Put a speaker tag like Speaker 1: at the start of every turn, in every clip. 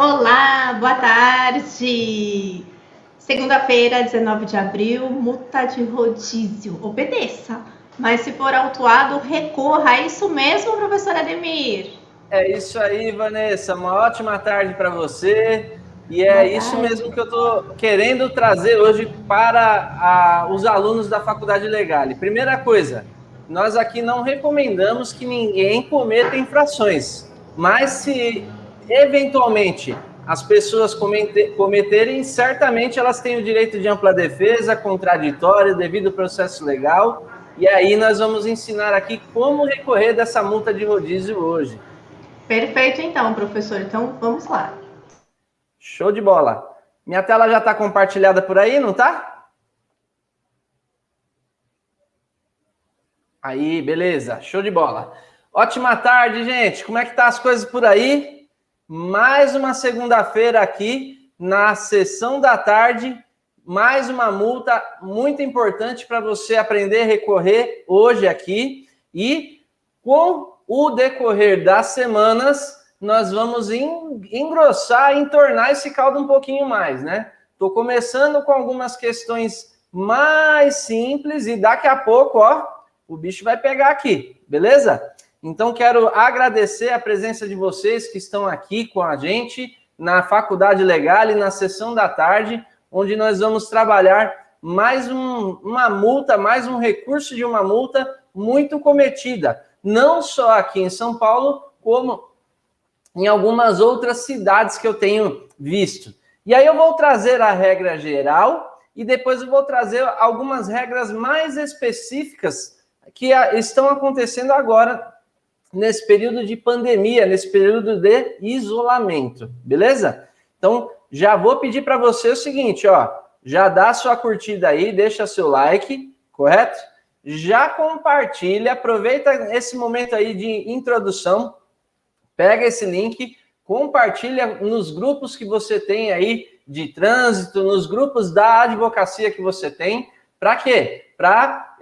Speaker 1: Olá, boa tarde! Segunda-feira, 19 de abril, multa de rodízio. Obedeça, mas se for autuado, recorra. É isso mesmo, professor Ademir?
Speaker 2: É isso aí, Vanessa. Uma ótima tarde para você. E
Speaker 1: Boa
Speaker 2: é isso
Speaker 1: tarde.
Speaker 2: mesmo que eu estou querendo trazer hoje para os alunos da Faculdade Legal. Primeira coisa, nós aqui não recomendamos que ninguém cometa infrações, mas se eventualmente as pessoas cometerem, certamente elas têm o direito de ampla defesa, contraditório, devido processo legal. E aí nós vamos ensinar aqui como recorrer dessa multa de rodízio hoje.
Speaker 1: Perfeito, então, professor. Então, vamos lá.
Speaker 2: Show de bola. Minha tela já está compartilhada por aí, não tá? Aí, beleza. Show de bola. Ótima tarde, gente. Como é que tá as coisas por aí? Mais uma segunda-feira aqui na sessão da tarde. Mais uma multa muito importante para você aprender a recorrer hoje aqui. E com o decorrer das semanas, nós vamos engrossar, entornar esse caldo um pouquinho mais, né? Estou começando com algumas questões mais simples e daqui a pouco, ó, o bicho vai pegar aqui, beleza? Então, quero agradecer a presença de vocês que estão aqui com a gente na Faculdade Legal e na sessão da tarde, onde nós vamos trabalhar mais uma multa, mais um recurso de uma multa muito cometida, não só aqui em São Paulo, como em algumas outras cidades que eu tenho visto. E aí eu vou trazer a regra geral e depois eu vou trazer algumas regras mais específicas que estão acontecendo agora nesse período de pandemia, nesse período de isolamento, beleza? Então, já vou pedir para você o seguinte, ó, já dá sua curtida aí, deixa seu like, correto? Já compartilha, aproveita esse momento aí de introdução, pega esse link, compartilha nos grupos que você tem aí de trânsito, nos grupos da advocacia que você tem, para quê? Para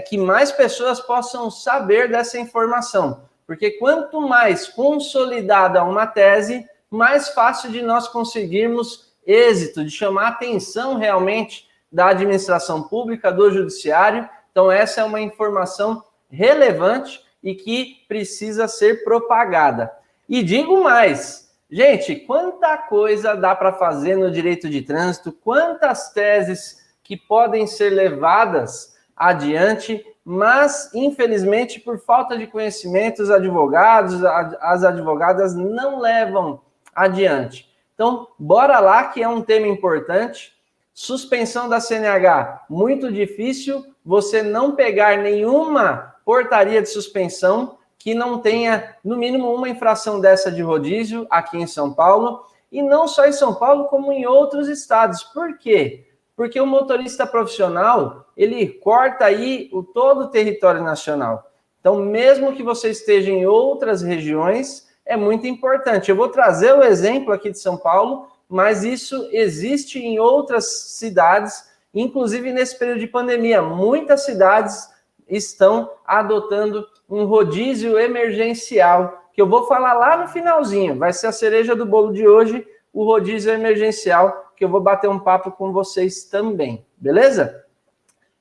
Speaker 2: que mais pessoas possam saber dessa informação. Porque quanto mais consolidada uma tese, mais fácil de nós conseguirmos êxito, de chamar atenção realmente da administração pública, do judiciário. Então, essa é uma informação relevante e que precisa ser propagada. E digo mais, gente, quanta coisa dá para fazer no direito de trânsito, quantas teses que podem ser levadas adiante, mas, infelizmente, por falta de conhecimento, os advogados, as advogadas não levam adiante. Então, bora lá, que é um tema importante. Suspensão da CNH, muito difícil você não pegar nenhuma portaria de suspensão que não tenha, no mínimo, uma infração dessa de rodízio aqui em São Paulo, e não só em São Paulo, como em outros estados. Por quê? Porque o motorista profissional, ele corta aí todo o território nacional. Então, mesmo que você esteja em outras regiões, é muito importante. Eu vou trazer o exemplo aqui de São Paulo, mas isso existe em outras cidades, inclusive nesse período de pandemia. Muitas cidades estão adotando um rodízio emergencial, que eu vou falar lá no finalzinho. Vai ser a cereja do bolo de hoje, o rodízio emergencial, que eu vou bater um papo com vocês também, beleza?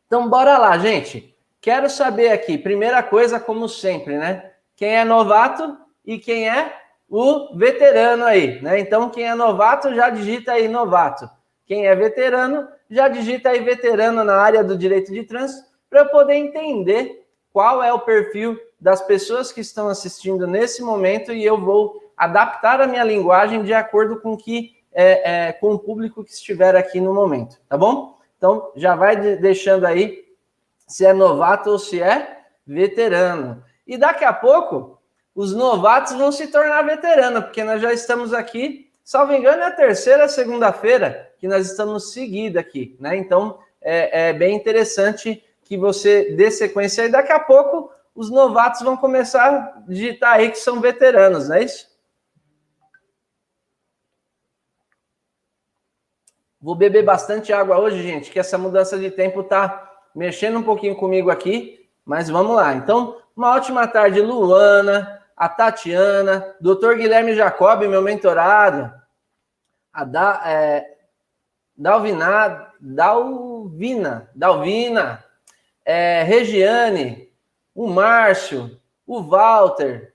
Speaker 2: Então, bora lá, gente. Quero saber aqui, primeira coisa, como sempre, né? Quem é novato e quem é o veterano aí, né? Então, quem é novato, já digita aí novato. Quem é veterano, já digita aí veterano na área do direito de trânsito, para eu poder entender qual é o perfil das pessoas que estão assistindo nesse momento e eu vou adaptar a minha linguagem de acordo com com o público que estiver aqui no momento, tá bom? Então, já vai deixando aí se é novato ou se é veterano. E daqui a pouco, os novatos vão se tornar veteranos, porque nós já estamos aqui, salvo engano, é a terceira segunda-feira que nós estamos seguindo aqui, né? Então, é bem interessante que você dê sequência. E daqui a pouco, os novatos vão começar a digitar aí que são veteranos, não é isso? Vou beber bastante água hoje, gente, que essa mudança de tempo está mexendo um pouquinho comigo aqui, mas vamos lá. Então, uma ótima tarde, Luana, a Tatiana, Dr. Guilherme Jacob, meu mentorado. a Dalvina, Regiane, o Márcio, o Walter,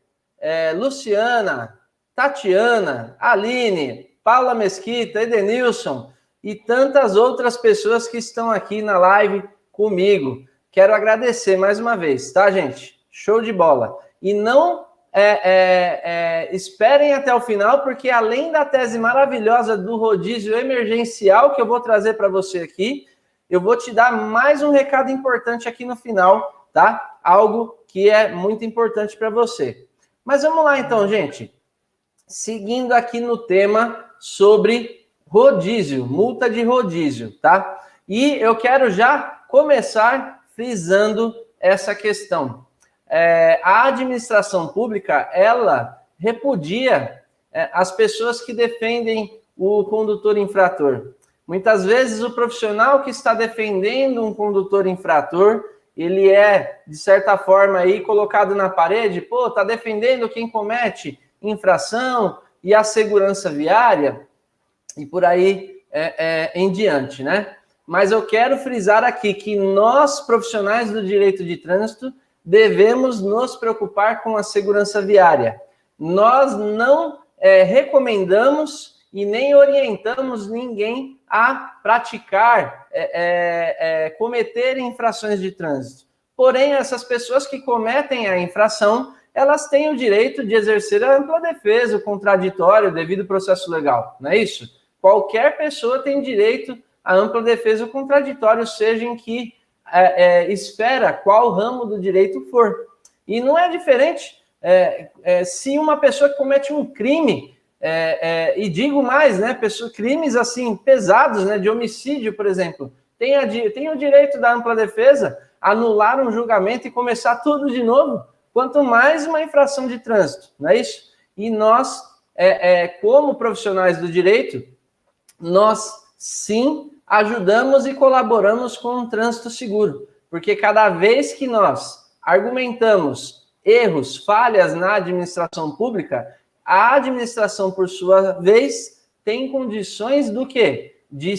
Speaker 2: Luciana, Tatiana, Aline, Paula Mesquita, Edenilson e tantas outras pessoas que estão aqui na live comigo. Quero agradecer mais uma vez, tá, gente? Show de bola. E não esperem até o final, porque além da tese maravilhosa do rodízio emergencial que eu vou trazer para você aqui, eu vou te dar mais um recado importante aqui no final, tá? Algo que é muito importante para você. Mas vamos lá então, gente. Seguindo aqui no tema sobre rodízio, multa de rodízio, tá? E eu quero já começar frisando essa questão. A administração pública, ela repudia as pessoas que defendem o condutor infrator. Muitas vezes o profissional que está defendendo um condutor infrator, ele é, de certa forma, aí colocado na parede, tá defendendo quem comete infração e a segurança viária, e por aí em diante, né? Mas eu quero frisar aqui que nós, profissionais do direito de trânsito, devemos nos preocupar com a segurança viária. Nós não recomendamos e nem orientamos ninguém a praticar, cometer infrações de trânsito. Porém, essas pessoas que cometem a infração, elas têm o direito de exercer a ampla defesa, o contraditório, o devido processo legal, não é isso? Qualquer pessoa tem direito à ampla defesa, o contraditório, seja em que esfera, qual ramo do direito for. E não é diferente se uma pessoa que comete um crime, e digo mais, né, crimes assim pesados, né, de homicídio, por exemplo, tem o direito da ampla defesa, anular um julgamento e começar tudo de novo, quanto mais uma infração de trânsito, não é isso? E nós, como profissionais do direito, nós sim ajudamos e colaboramos com um trânsito seguro, porque cada vez que nós argumentamos erros, falhas na administração pública, a administração, por sua vez, tem condições do quê? De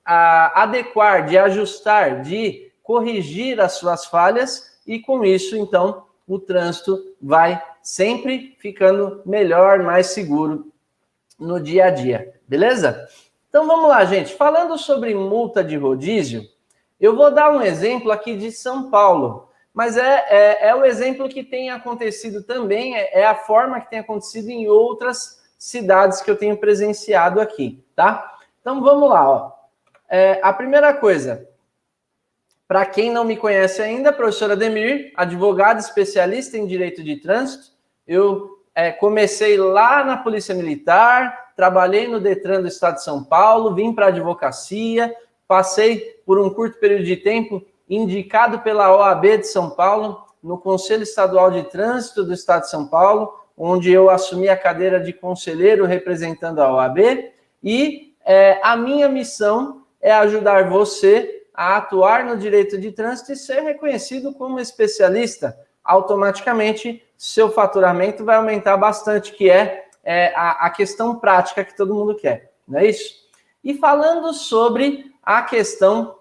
Speaker 2: adequar, de ajustar, de corrigir as suas falhas, e com isso, então, o trânsito vai sempre ficando melhor, mais seguro no dia a dia, beleza? Então vamos lá, gente. Falando sobre multa de rodízio, eu vou dar um exemplo aqui de São Paulo, mas é o exemplo que tem acontecido também, é a forma que tem acontecido em outras cidades que eu tenho presenciado aqui, tá? Então vamos lá, ó. A primeira coisa, para quem não me conhece ainda, professor Ademir, advogado especialista em direito de trânsito, eu comecei lá na Polícia Militar, trabalhei no Detran do Estado de São Paulo, vim para a advocacia, passei por um curto período de tempo indicado pela OAB de São Paulo, no Conselho Estadual de Trânsito do Estado de São Paulo, onde eu assumi a cadeira de conselheiro representando a OAB, e a minha missão é ajudar você a atuar no direito de trânsito e ser reconhecido como especialista. Automaticamente, seu faturamento vai aumentar bastante, que a questão prática que todo mundo quer, não é isso? E falando sobre a questão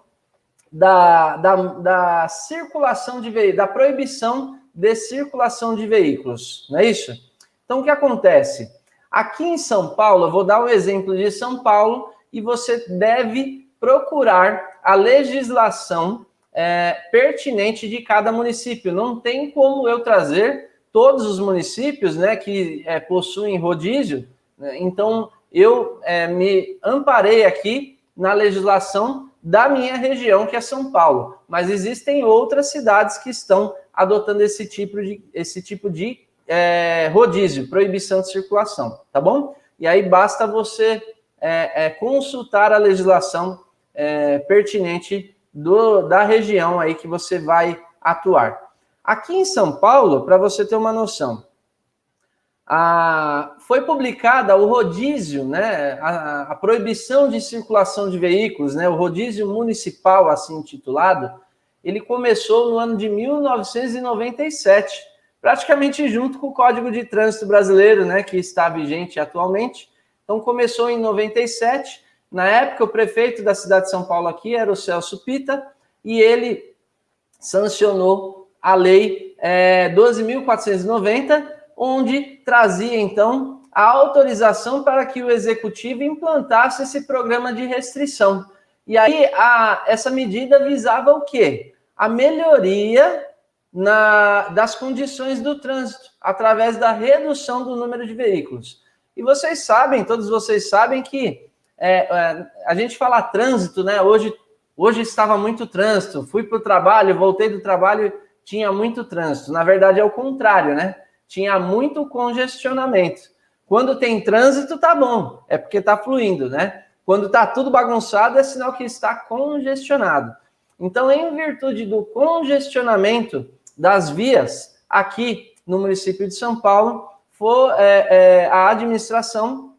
Speaker 2: da circulação de veículos, da proibição de circulação de veículos, não é isso? Então, o que acontece? Aqui em São Paulo, eu vou dar um exemplo de São Paulo, e você deve procurar a legislação pertinente de cada município. Não tem como eu trazer todos os municípios, né, que possuem rodízio, né? Então eu me amparei aqui na legislação da minha região, que é São Paulo, mas existem outras cidades que estão adotando esse tipo de rodízio, proibição de circulação, tá bom? E aí basta você consultar a legislação pertinente da região aí que você vai atuar. Aqui em São Paulo, para você ter uma noção, foi publicada o rodízio, né, a proibição de circulação de veículos, né, o rodízio municipal, assim intitulado, ele começou no ano de 1997, praticamente junto com o Código de Trânsito Brasileiro, né, que está vigente atualmente. Então, começou em 97. Na época, o prefeito da cidade de São Paulo aqui era o Celso Pitta, e ele sancionou a Lei 12.490, onde trazia, então, a autorização para que o executivo implantasse esse programa de restrição. E aí, essa medida visava o quê? A melhoria das condições do trânsito, através da redução do número de veículos. E vocês sabem, todos vocês sabem que a gente fala trânsito, né? Hoje estava muito trânsito, fui para o trabalho, voltei do trabalho, tinha muito trânsito. Na verdade, é o contrário, né? Tinha muito congestionamento. Quando tem trânsito, tá bom, é porque tá fluindo, né? Quando tá tudo bagunçado, é sinal que está congestionado. Então, em virtude do congestionamento das vias aqui no município de São Paulo, a administração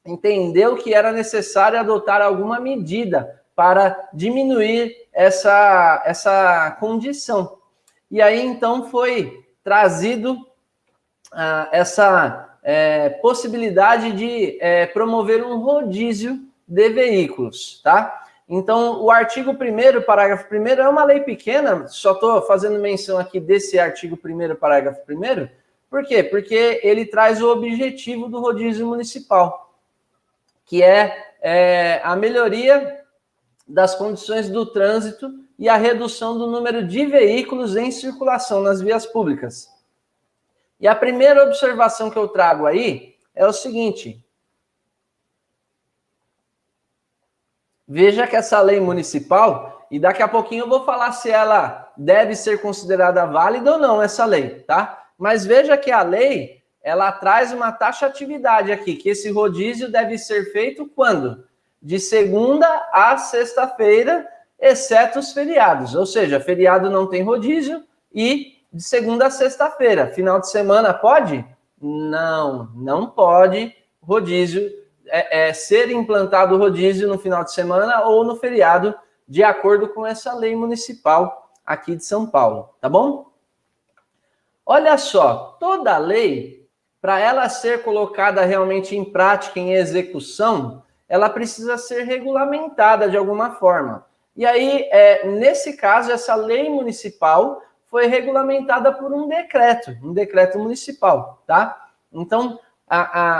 Speaker 2: entendeu que era necessário adotar alguma medida para diminuir essa condição. E aí, então, foi trazido essa possibilidade de promover um rodízio de veículos, tá? Então, o artigo 1º, parágrafo 1º, é uma lei pequena, só estou fazendo menção aqui desse artigo 1º, parágrafo 1º, por quê? Porque ele traz o objetivo do rodízio municipal, que é a melhoria das condições do trânsito e a redução do número de veículos em circulação nas vias públicas. E a primeira observação que eu trago aí é o seguinte: veja que essa lei municipal, e daqui a pouquinho eu vou falar se ela deve ser considerada válida ou não, essa lei, tá? Mas veja que a lei, ela traz uma taxatividade aqui, que esse rodízio deve ser feito quando? De segunda a sexta-feira, exceto os feriados. Ou seja, feriado não tem rodízio e de segunda a sexta-feira. Final de semana pode? Não, não pode rodízio, ser implantado o rodízio no final de semana ou no feriado, de acordo com essa lei municipal aqui de São Paulo, tá bom? Olha só, toda lei, para ela ser colocada realmente em prática, em execução, ela precisa ser regulamentada de alguma forma. E aí, nesse caso, essa lei municipal foi regulamentada por um decreto municipal, tá? Então,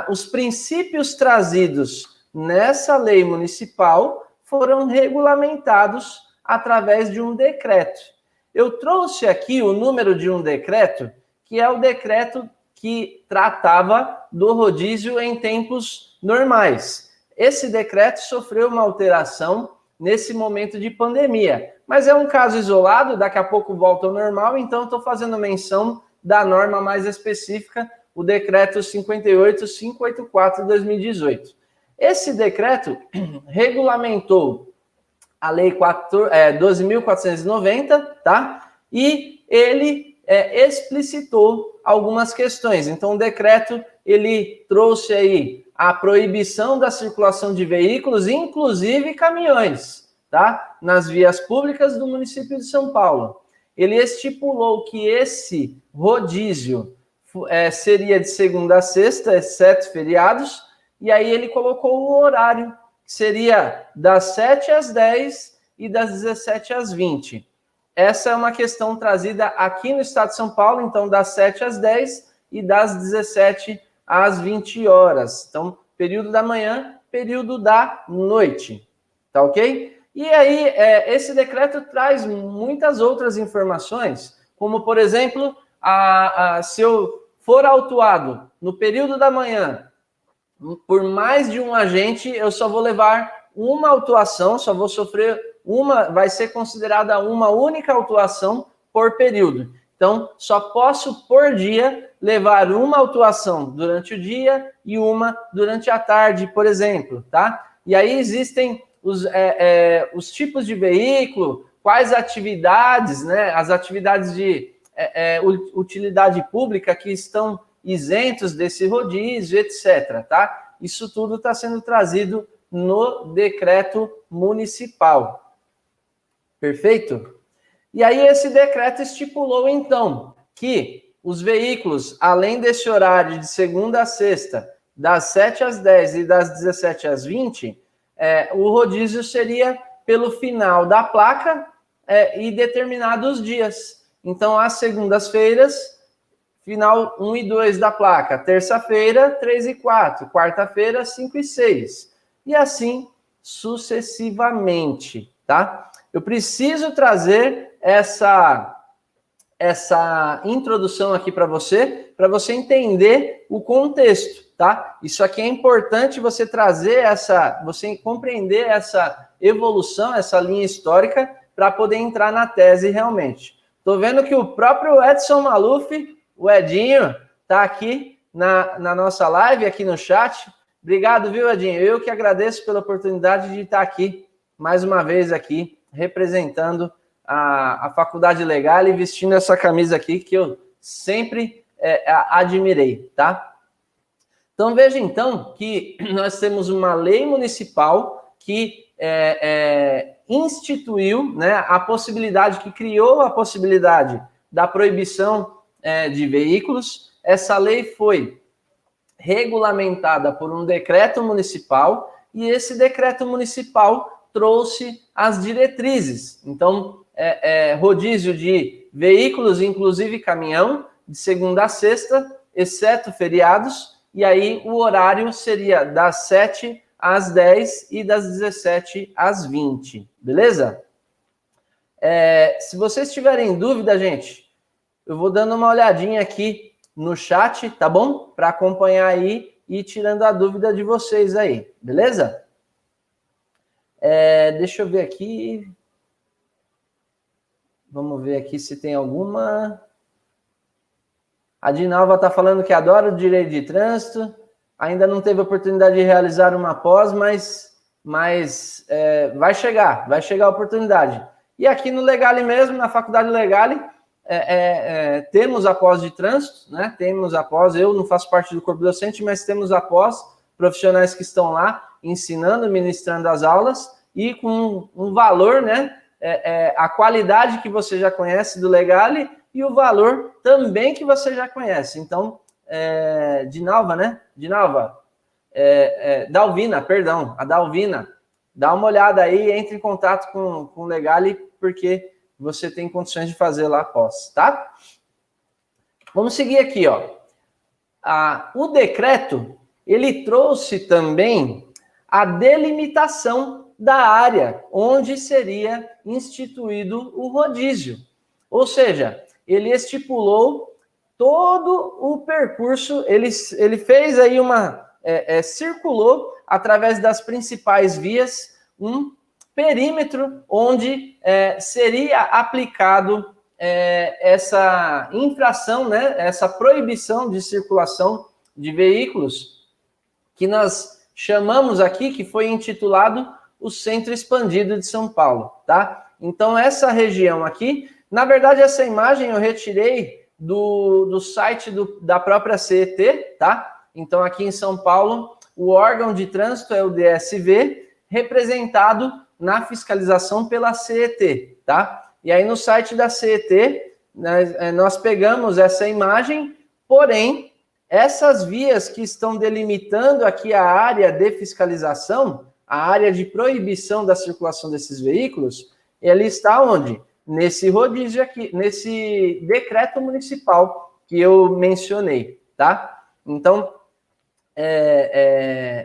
Speaker 2: os princípios trazidos nessa lei municipal foram regulamentados através de um decreto. Eu trouxe aqui o número de um decreto, que é o decreto que tratava do rodízio em tempos normais. Esse decreto sofreu uma alteração nesse momento de pandemia, mas é um caso isolado, daqui a pouco volta ao normal, então estou fazendo menção da norma mais específica, o decreto 58.584 de 2018. Esse decreto regulamentou a lei 12.490, tá? E ele explicitou algumas questões. Então, o decreto, ele trouxe aí a proibição da circulação de veículos, inclusive caminhões, tá? Nas vias públicas do município de São Paulo. Ele estipulou que esse rodízio seria de segunda a sexta, exceto feriados, e aí ele colocou o horário, que seria das 7 às 10 e das 17 às 20. Essa é uma questão trazida aqui no estado de São Paulo, então das 7 às 10 e das 17 às 20 horas. Então, período da manhã, período da noite, tá ok? E aí, esse decreto traz muitas outras informações, como, por exemplo, se eu for autuado no período da manhã por mais de um agente, eu só vou levar uma autuação, só vou sofrer vai ser considerada uma única autuação por período. Então, só posso, por dia, levar uma autuação durante o dia e uma durante a tarde, por exemplo, tá? E aí existem os tipos de veículo, quais atividades, né? As atividades de utilidade pública que estão isentos desse rodízio, etc., tá? Isso tudo está sendo trazido no decreto municipal. Perfeito? E aí esse decreto estipulou, então, que os veículos, além desse horário de segunda a sexta, das 7 às 10 e das 17 às 20, o rodízio seria pelo final da placa e determinados dias. Então, às segundas-feiras, final 1 e 2 da placa. Terça-feira, 3 e 4. Quarta-feira, 5 e 6. E assim sucessivamente, tá? Eu preciso trazer essa introdução aqui para você entender o contexto, tá? Isso aqui é importante você trazer você compreender essa evolução, essa linha histórica, para poder entrar na tese realmente. Tô vendo que o próprio Edson Maluf, o Edinho, tá aqui na nossa live, aqui no chat. Obrigado, viu, Edinho? Eu que agradeço pela oportunidade de estar aqui, mais uma vez aqui, representando a Faculdade Legal e vestindo essa camisa aqui que eu sempre admirei, tá? Então, veja, então, que nós temos uma lei municipal que instituiu, né, a possibilidade, que criou a possibilidade da proibição de veículos. Essa lei foi regulamentada por um decreto municipal e esse decreto municipal trouxe as diretrizes. Então, rodízio de veículos, inclusive caminhão, de segunda a sexta, exceto feriados, e aí o horário seria das 7 às 10 e das 17 às 20, beleza? Se vocês tiverem dúvida, gente, eu vou dando uma olhadinha aqui no chat, tá bom? Para acompanhar aí e tirando a dúvida de vocês aí, beleza? Deixa eu ver aqui. Vamos ver aqui se tem alguma. A Dinalva está falando que adora o direito de trânsito. Ainda não teve oportunidade de realizar uma pós, mas vai chegar a oportunidade. E aqui no Legale mesmo, na Faculdade Legale, temos a pós de trânsito, né? Temos a pós, eu não faço parte do corpo docente, mas temos a pós, profissionais que estão lá ensinando, ministrando as aulas, e com um valor, né? A qualidade que você já conhece do Legale e o valor também que você já conhece. Então, Dinalva, né? Dinalva, Dalvina, perdão, a Dalvina, dá uma olhada aí, entre em contato com o Legale, porque você tem condições de fazer lá após, tá? Vamos seguir aqui, ó. O decreto, ele trouxe também a delimitação da área onde seria instituído o rodízio. Ou seja, ele estipulou todo o percurso, ele fez aí circulou através das principais vias um perímetro onde seria aplicado essa infração, né, essa proibição de circulação de veículos, que nós chamamos aqui, que foi intitulado o Centro Expandido de São Paulo, tá? Então, essa região aqui, na verdade, essa imagem eu retirei do site da própria CET, tá? Então, aqui em São Paulo, o órgão de trânsito é o DSV, representado na fiscalização pela CET, tá? E aí, no site da CET, nós pegamos essa imagem, porém, essas vias que estão delimitando aqui a área de fiscalização, a área de proibição da circulação desses veículos, ele está onde? Nesse rodízio aqui, nesse decreto municipal que eu mencionei, tá? Então,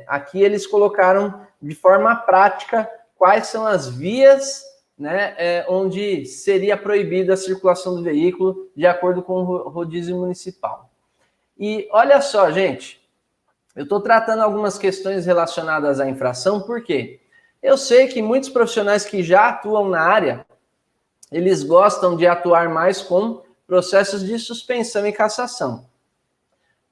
Speaker 2: aqui eles colocaram de forma prática quais são as vias, né, onde seria proibida a circulação do veículo de acordo com o rodízio municipal. E olha só, gente, eu estou tratando algumas questões relacionadas à infração, porque eu sei que muitos profissionais que já atuam na área, eles gostam de atuar mais com processos de suspensão e cassação.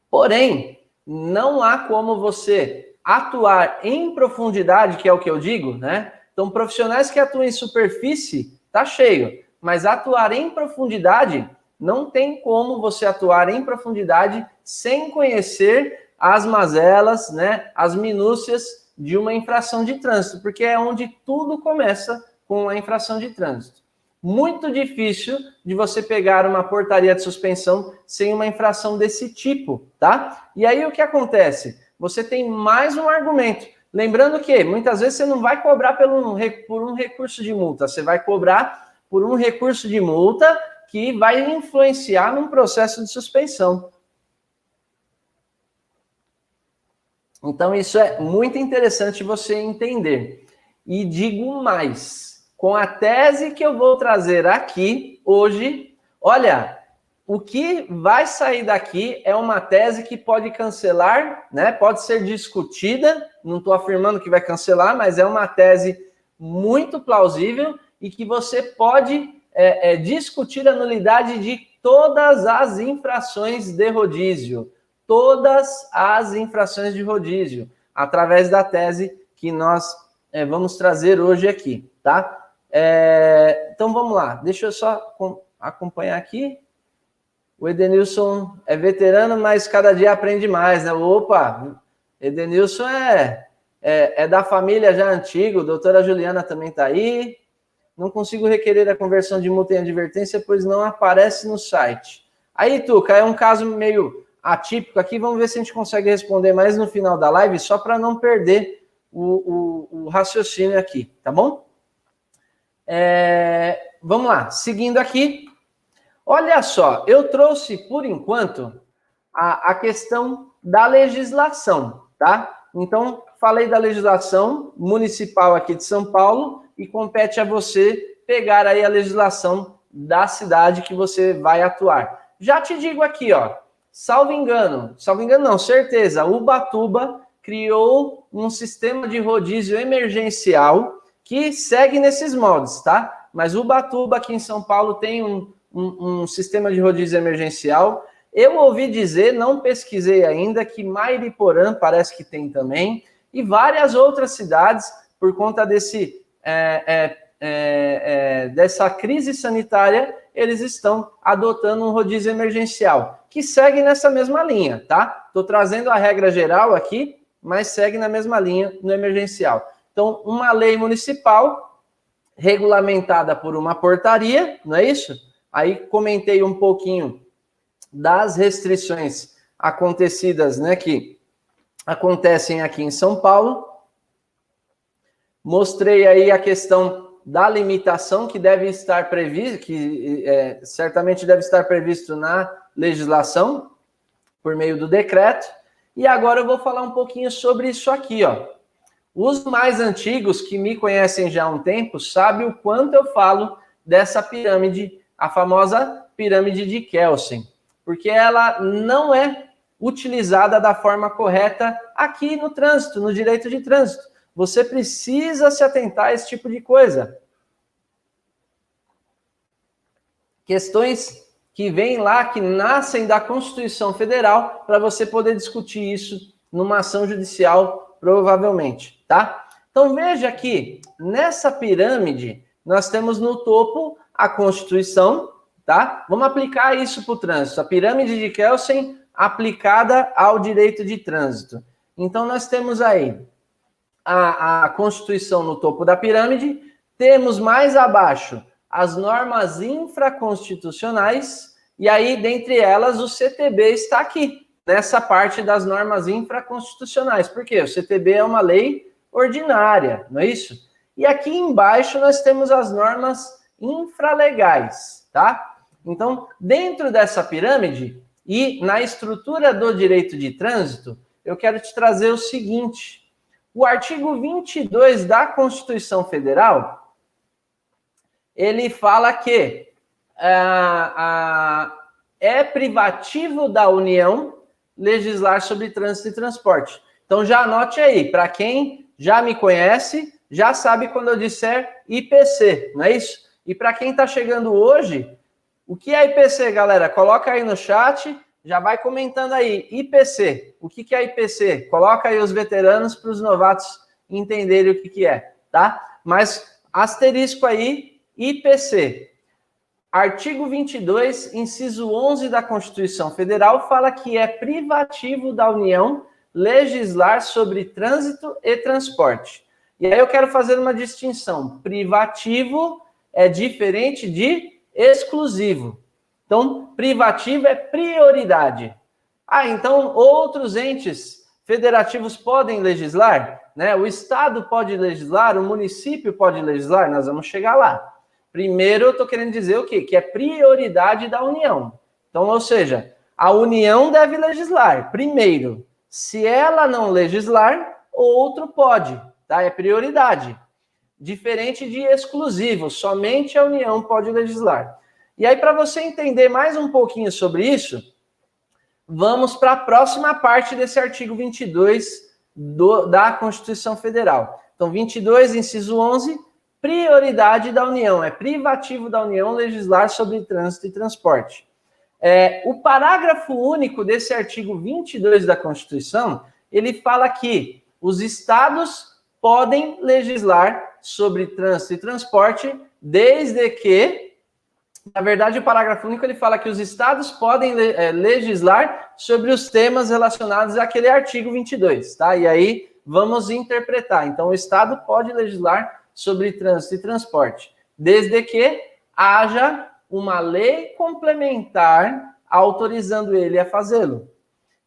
Speaker 2: Porém, não há como você atuar em profundidade, que é o que eu digo, né? Então, profissionais que atuam em superfície, tá cheio. Mas atuar em profundidade, não tem como você atuar em profundidade sem conhecer as mazelas, né, as minúcias de uma infração de trânsito, porque é onde tudo começa com a infração de trânsito. Muito difícil de você pegar uma portaria de suspensão sem uma infração desse tipo, tá? E aí o que acontece? você tem mais um argumento. Lembrando que, muitas vezes, você não vai cobrar por um recurso de multa, você vai cobrar por um recurso de multa que vai influenciar num processo de suspeição. Então, isso é muito interessante você entender. E digo mais, com a tese que eu vou trazer aqui hoje, olha, o que vai sair daqui é uma tese que pode cancelar, né? Pode ser discutida, não estou afirmando que vai cancelar, mas é uma tese muito plausível e que você pode discutir a nulidade de todas as infrações de rodízio. Todas as infrações de rodízio, através da tese que nós vamos trazer hoje aqui, tá? Então, vamos lá. Deixa eu só acompanhar aqui. O Edenilson é veterano, mas cada dia aprende mais, né? Opa, Edenilson é da família já antiga, a doutora Juliana também está aí. Não consigo requerer a conversão de multa em advertência, pois não aparece no site. Aí, Tuca, é um caso meio atípico aqui, vamos ver se a gente consegue responder mais no final da live, só para não perder o raciocínio aqui, tá bom? Vamos lá, seguindo aqui. Olha só, eu trouxe, por enquanto, a questão da legislação, tá? Então, falei da legislação municipal aqui de São Paulo e compete a você pegar aí a legislação da cidade que você vai atuar. Já te digo aqui, ó, salvo engano não, certeza, Ubatuba criou um sistema de rodízio emergencial que segue nesses moldes, tá? Mas Ubatuba aqui em São Paulo tem um sistema de rodízio emergencial. Eu ouvi dizer, não pesquisei ainda, que Mairiporã parece que tem também, e várias outras cidades, por conta dessa crise sanitária, eles estão adotando um rodízio emergencial, que segue nessa mesma linha, tá? Estou trazendo a regra geral aqui, mas segue na mesma linha no emergencial. Então, uma lei municipal regulamentada por uma portaria, não é isso? Aí comentei um pouquinho das restrições acontecidas, né, que acontecem aqui em São Paulo. Mostrei aí a questão da limitação que deve estar previsto, que certamente deve estar previsto na legislação, por meio do decreto. E agora eu vou falar um pouquinho sobre isso aqui, ó. Os mais antigos que me conhecem já há um tempo sabem o quanto eu falo dessa pirâmide, a famosa pirâmide de Kelsen, porque ela não é utilizada da forma correta aqui no trânsito, no direito de trânsito. Você precisa se atentar a esse tipo de coisa. Questões que vêm lá, que nascem da Constituição Federal, para você poder discutir isso numa ação judicial, provavelmente, tá? Então, veja aqui, nessa pirâmide, nós temos no topo a Constituição, tá? Vamos aplicar isso para o trânsito. A pirâmide de Kelsen aplicada ao direito de trânsito. Então, nós temos aí a Constituição no topo da pirâmide, temos mais abaixo as normas infraconstitucionais, e aí, dentre elas, o CTB está aqui, nessa parte das normas infraconstitucionais. Por quê? O CTB é uma lei ordinária, não é isso? E aqui embaixo nós temos as normas infralegais, tá? Então, dentro dessa pirâmide e na estrutura do direito de trânsito, eu quero te trazer o seguinte: o artigo 22 da Constituição Federal, ele fala que é privativo da União legislar sobre trânsito e transporte. Então já anote aí, para quem já me conhece, já sabe quando eu disser IPC, não é isso? E para quem está chegando hoje, o que é IPC, galera? Coloca aí no chat, já vai comentando aí, IPC. O que é IPC? Coloca aí os veteranos para os novatos entenderem o que é, tá? Mas asterisco aí, IPC. Artigo 22, inciso 11 da Constituição Federal, fala que é privativo da União legislar sobre trânsito e transporte. E aí eu quero fazer uma distinção. Privativo é diferente de exclusivo. Então, privativo é prioridade. Então outros entes federativos podem legislar, né? O Estado pode legislar, o município pode legislar, nós vamos chegar lá. Primeiro, eu estou querendo dizer o quê? Que é prioridade da União. Então, ou seja, a União deve legislar primeiro. Se ela não legislar, outro pode, tá? É prioridade. Diferente de exclusivo, somente a União pode legislar. E aí, para você entender mais um pouquinho sobre isso, vamos para a próxima parte desse artigo 22 da Constituição Federal. Então, 22, inciso 11, prioridade da União. É privativo da União legislar sobre trânsito e transporte. O parágrafo único desse artigo 22 da Constituição, ele fala que os estados podem legislar sobre trânsito e transporte, desde que, na verdade, o parágrafo único ele fala que os estados podem legislar sobre os temas relacionados àquele artigo 22, tá? E aí vamos interpretar. Então, o estado pode legislar sobre trânsito e transporte, desde que haja uma lei complementar autorizando ele a fazê-lo.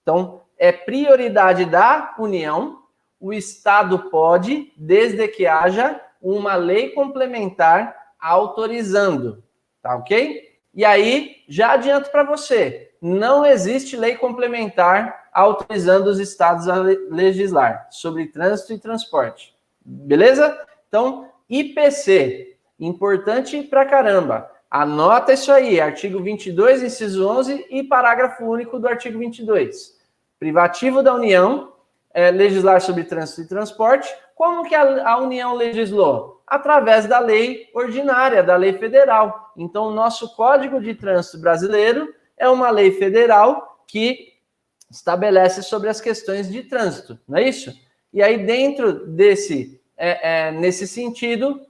Speaker 2: Então, é prioridade da União, o Estado pode, desde que haja uma lei complementar autorizando, tá ok? E aí, já adianto para você, não existe lei complementar autorizando os estados a legislar sobre trânsito e transporte, beleza? Então, IPC, importante pra caramba. Anota isso aí, artigo 22, inciso 11 e parágrafo único do artigo 22. Privativo da União, legislar sobre trânsito e transporte. Como que a União legislou? Através da lei ordinária, da lei federal. Então, o nosso Código de Trânsito brasileiro é uma lei federal que estabelece sobre as questões de trânsito, não é isso? E aí, dentro nesse sentido,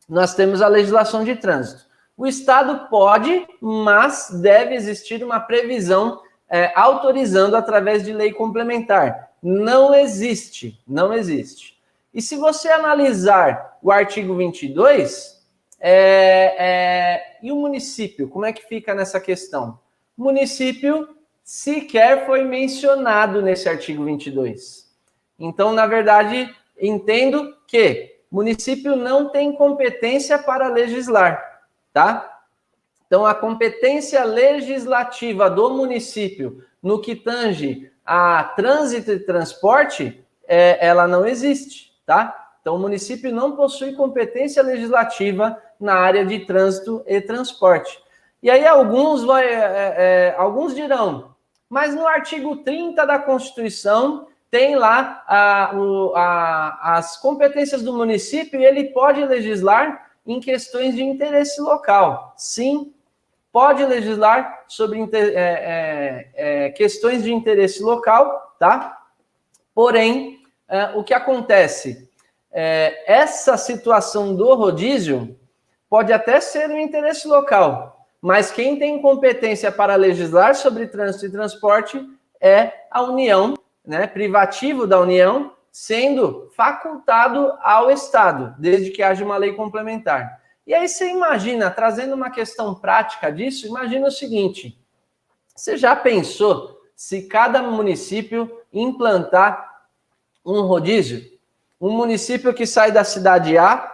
Speaker 2: nós temos a legislação de trânsito. O Estado pode, mas deve existir uma previsão autorizando através de lei complementar. Não existe, não existe. E se você analisar o artigo 22, e o município, como é que fica nessa questão? O município sequer foi mencionado nesse artigo 22. Então, na verdade, entendo que o município não tem competência para legislar. Tá? Então, a competência legislativa do município no que tange a trânsito e transporte, ela não existe, tá? Então, o município não possui competência legislativa na área de trânsito e transporte. E aí alguns dirão, mas no artigo 30 da Constituição tem lá as competências do município e ele pode legislar em questões de interesse local. Sim, pode legislar sobre questões de interesse local, tá? Porém, o que acontece? Essa situação do rodízio pode até ser um interesse local, mas quem tem competência para legislar sobre trânsito e transporte é a União, né? Privativo da União, sendo facultado ao Estado, desde que haja uma lei complementar. E aí você imagina, trazendo uma questão prática disso, imagina o seguinte, você já pensou se cada município implantar um rodízio? Um município que sai da cidade A,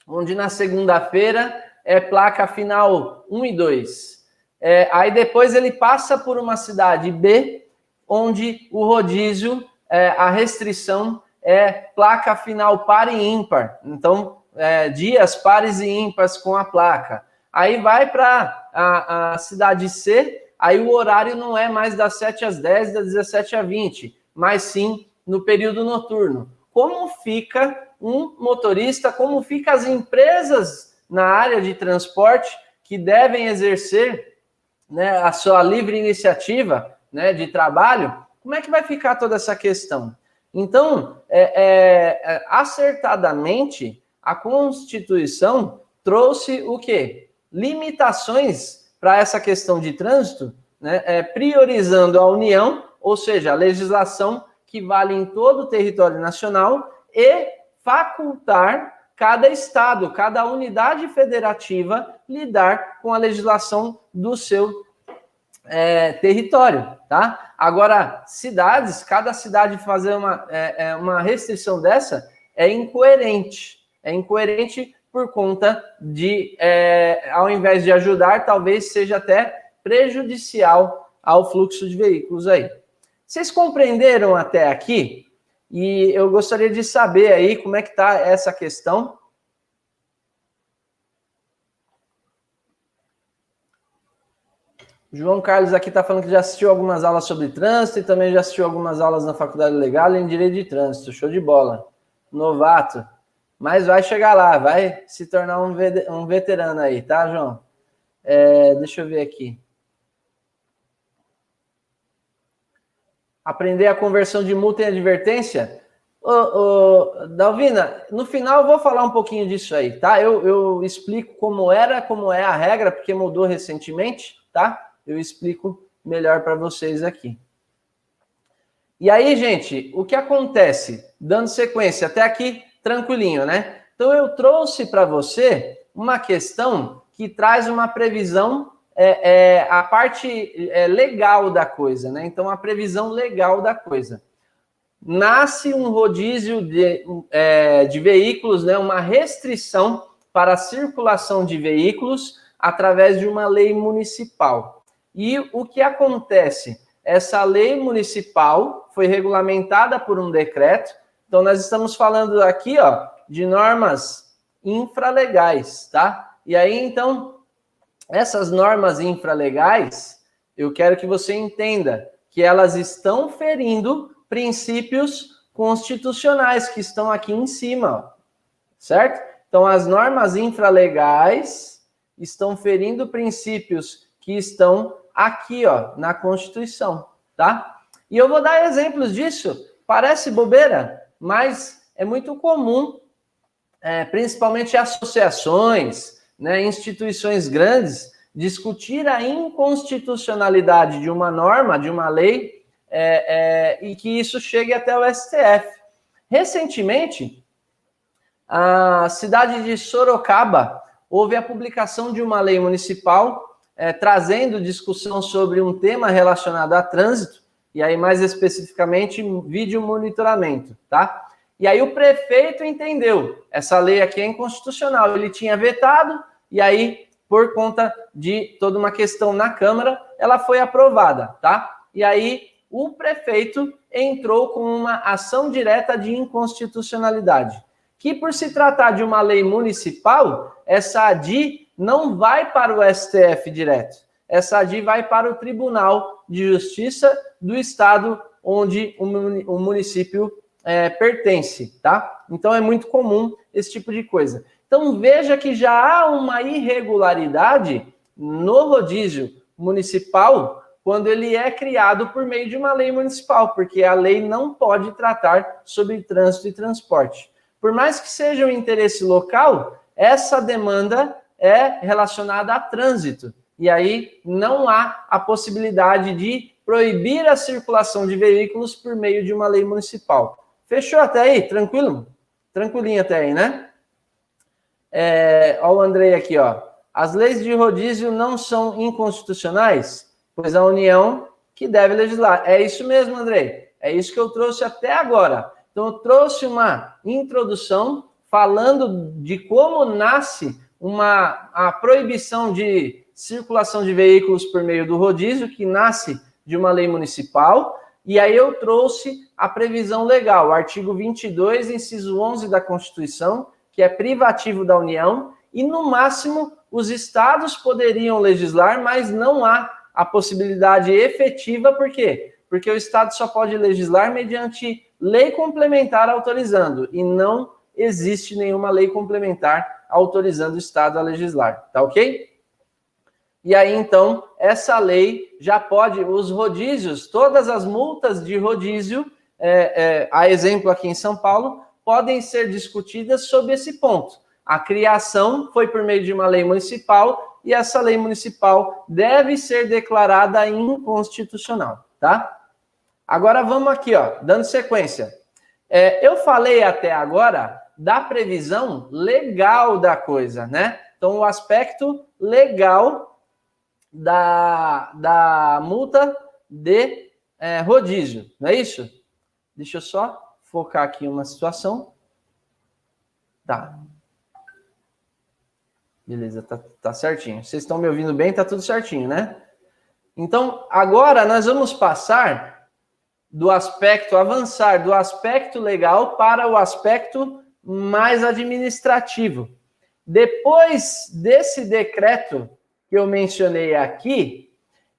Speaker 2: onde na segunda-feira é placa final 1 e 2. Aí depois ele passa por uma cidade B, onde o rodízio, a restrição é placa final par e ímpar. Então, dias pares e ímpares com a placa. Aí vai para a cidade C, aí o horário não é mais das 7 às 10, das 17 às 20, mas sim no período noturno. Como fica um motorista, como ficam as empresas na área de transporte que devem exercer, né, a sua livre iniciativa, né, de trabalho, como é que vai ficar toda essa questão? Então, acertadamente, a Constituição trouxe o quê? Limitações para essa questão de trânsito, né, priorizando a União, ou seja, a legislação que vale em todo o território nacional, e facultar cada estado, cada unidade federativa lidar com a legislação do seu território, tá? Agora, cidades, cada cidade fazer uma restrição dessa é incoerente. É incoerente por conta de, ao invés de ajudar, talvez seja até prejudicial ao fluxo de veículos aí. Vocês compreenderam até aqui? E eu gostaria de saber aí como é que está essa questão. João Carlos aqui está falando que já assistiu algumas aulas sobre trânsito e também já assistiu algumas aulas na Faculdade Legal em Direito de Trânsito. Show de bola. Novato. Mas vai chegar lá, vai se tornar um veterano aí, tá, João? Deixa eu ver aqui. Aprender a conversão de multa em advertência? Dalvina, no final eu vou falar um pouquinho disso aí, tá? Eu explico como é a regra, porque mudou recentemente, tá? Eu explico melhor para vocês aqui. E aí, gente, o que acontece? Dando sequência, até aqui, tranquilinho, né? Então, eu trouxe para você uma questão que traz uma previsão, a parte legal da coisa, né? Então, a previsão legal da coisa. Nasce um rodízio de veículos, né? Uma restrição para a circulação de veículos através de uma lei municipal. E o que acontece? Essa lei municipal foi regulamentada por um decreto. Então, nós estamos falando aqui, ó, de normas infralegais, tá? E aí, então, essas normas infralegais, eu quero que você entenda que elas estão ferindo princípios constitucionais que estão aqui em cima, ó, certo? Então, as normas infralegais estão ferindo princípios que estão aqui, ó, na Constituição, tá? E eu vou dar exemplos disso. Parece bobeira, mas é muito comum, principalmente associações, né, instituições grandes, discutir a inconstitucionalidade de uma norma, de uma lei, e que isso chegue até o STF. Recentemente, a cidade de Sorocaba houve a publicação de uma lei municipal trazendo discussão sobre um tema relacionado a trânsito, e aí mais especificamente vídeo monitoramento, tá? E aí o prefeito entendeu, essa lei aqui é inconstitucional, ele tinha vetado, e aí, por conta de toda uma questão na Câmara, ela foi aprovada, tá? E aí o prefeito entrou com uma ação direta de inconstitucionalidade, que por se tratar de uma lei municipal, essa ADI não vai para o STF direto. Essa ADI vai para o Tribunal de Justiça do Estado onde o município pertence, tá? Então é muito comum esse tipo de coisa. Então veja que já há uma irregularidade no rodízio municipal quando ele é criado por meio de uma lei municipal, porque a lei não pode tratar sobre trânsito e transporte. Por mais que seja um interesse local, essa demanda é relacionada a trânsito. E aí não há a possibilidade de proibir a circulação de veículos por meio de uma lei municipal. Fechou até aí? Tranquilo? Tranquilinho até aí, né? Ó o Andrei aqui, ó. As leis de rodízio não são inconstitucionais, pois a União que deve legislar. É isso mesmo, Andrei. É isso que eu trouxe até agora. Então, eu trouxe uma introdução falando de como nasce a proibição de circulação de veículos por meio do rodízio, que nasce de uma lei municipal, e aí eu trouxe a previsão legal, o artigo 22, inciso 11 da Constituição, que é privativo da União, e no máximo os estados poderiam legislar, mas não há a possibilidade efetiva, por quê? Porque o estado só pode legislar mediante lei complementar autorizando, e não existe nenhuma lei complementar autorizando o estado a legislar, tá ok? E aí, então, essa lei já pode, os rodízios, todas as multas de rodízio, a exemplo aqui em São Paulo, podem ser discutidas sob esse ponto. A criação foi por meio de uma lei municipal e essa lei municipal deve ser declarada inconstitucional, tá? Agora vamos aqui, ó, dando sequência. Eu falei até agora da previsão legal da coisa, né? Então, o aspecto legal da multa de rodízio, não é isso? Deixa eu só focar aqui uma situação. Tá. Beleza, tá certinho. Vocês estão me ouvindo bem? Tá tudo certinho, né? Então, agora nós vamos passar avançar do aspecto legal para o aspecto mais administrativo. Depois desse decreto que eu mencionei aqui,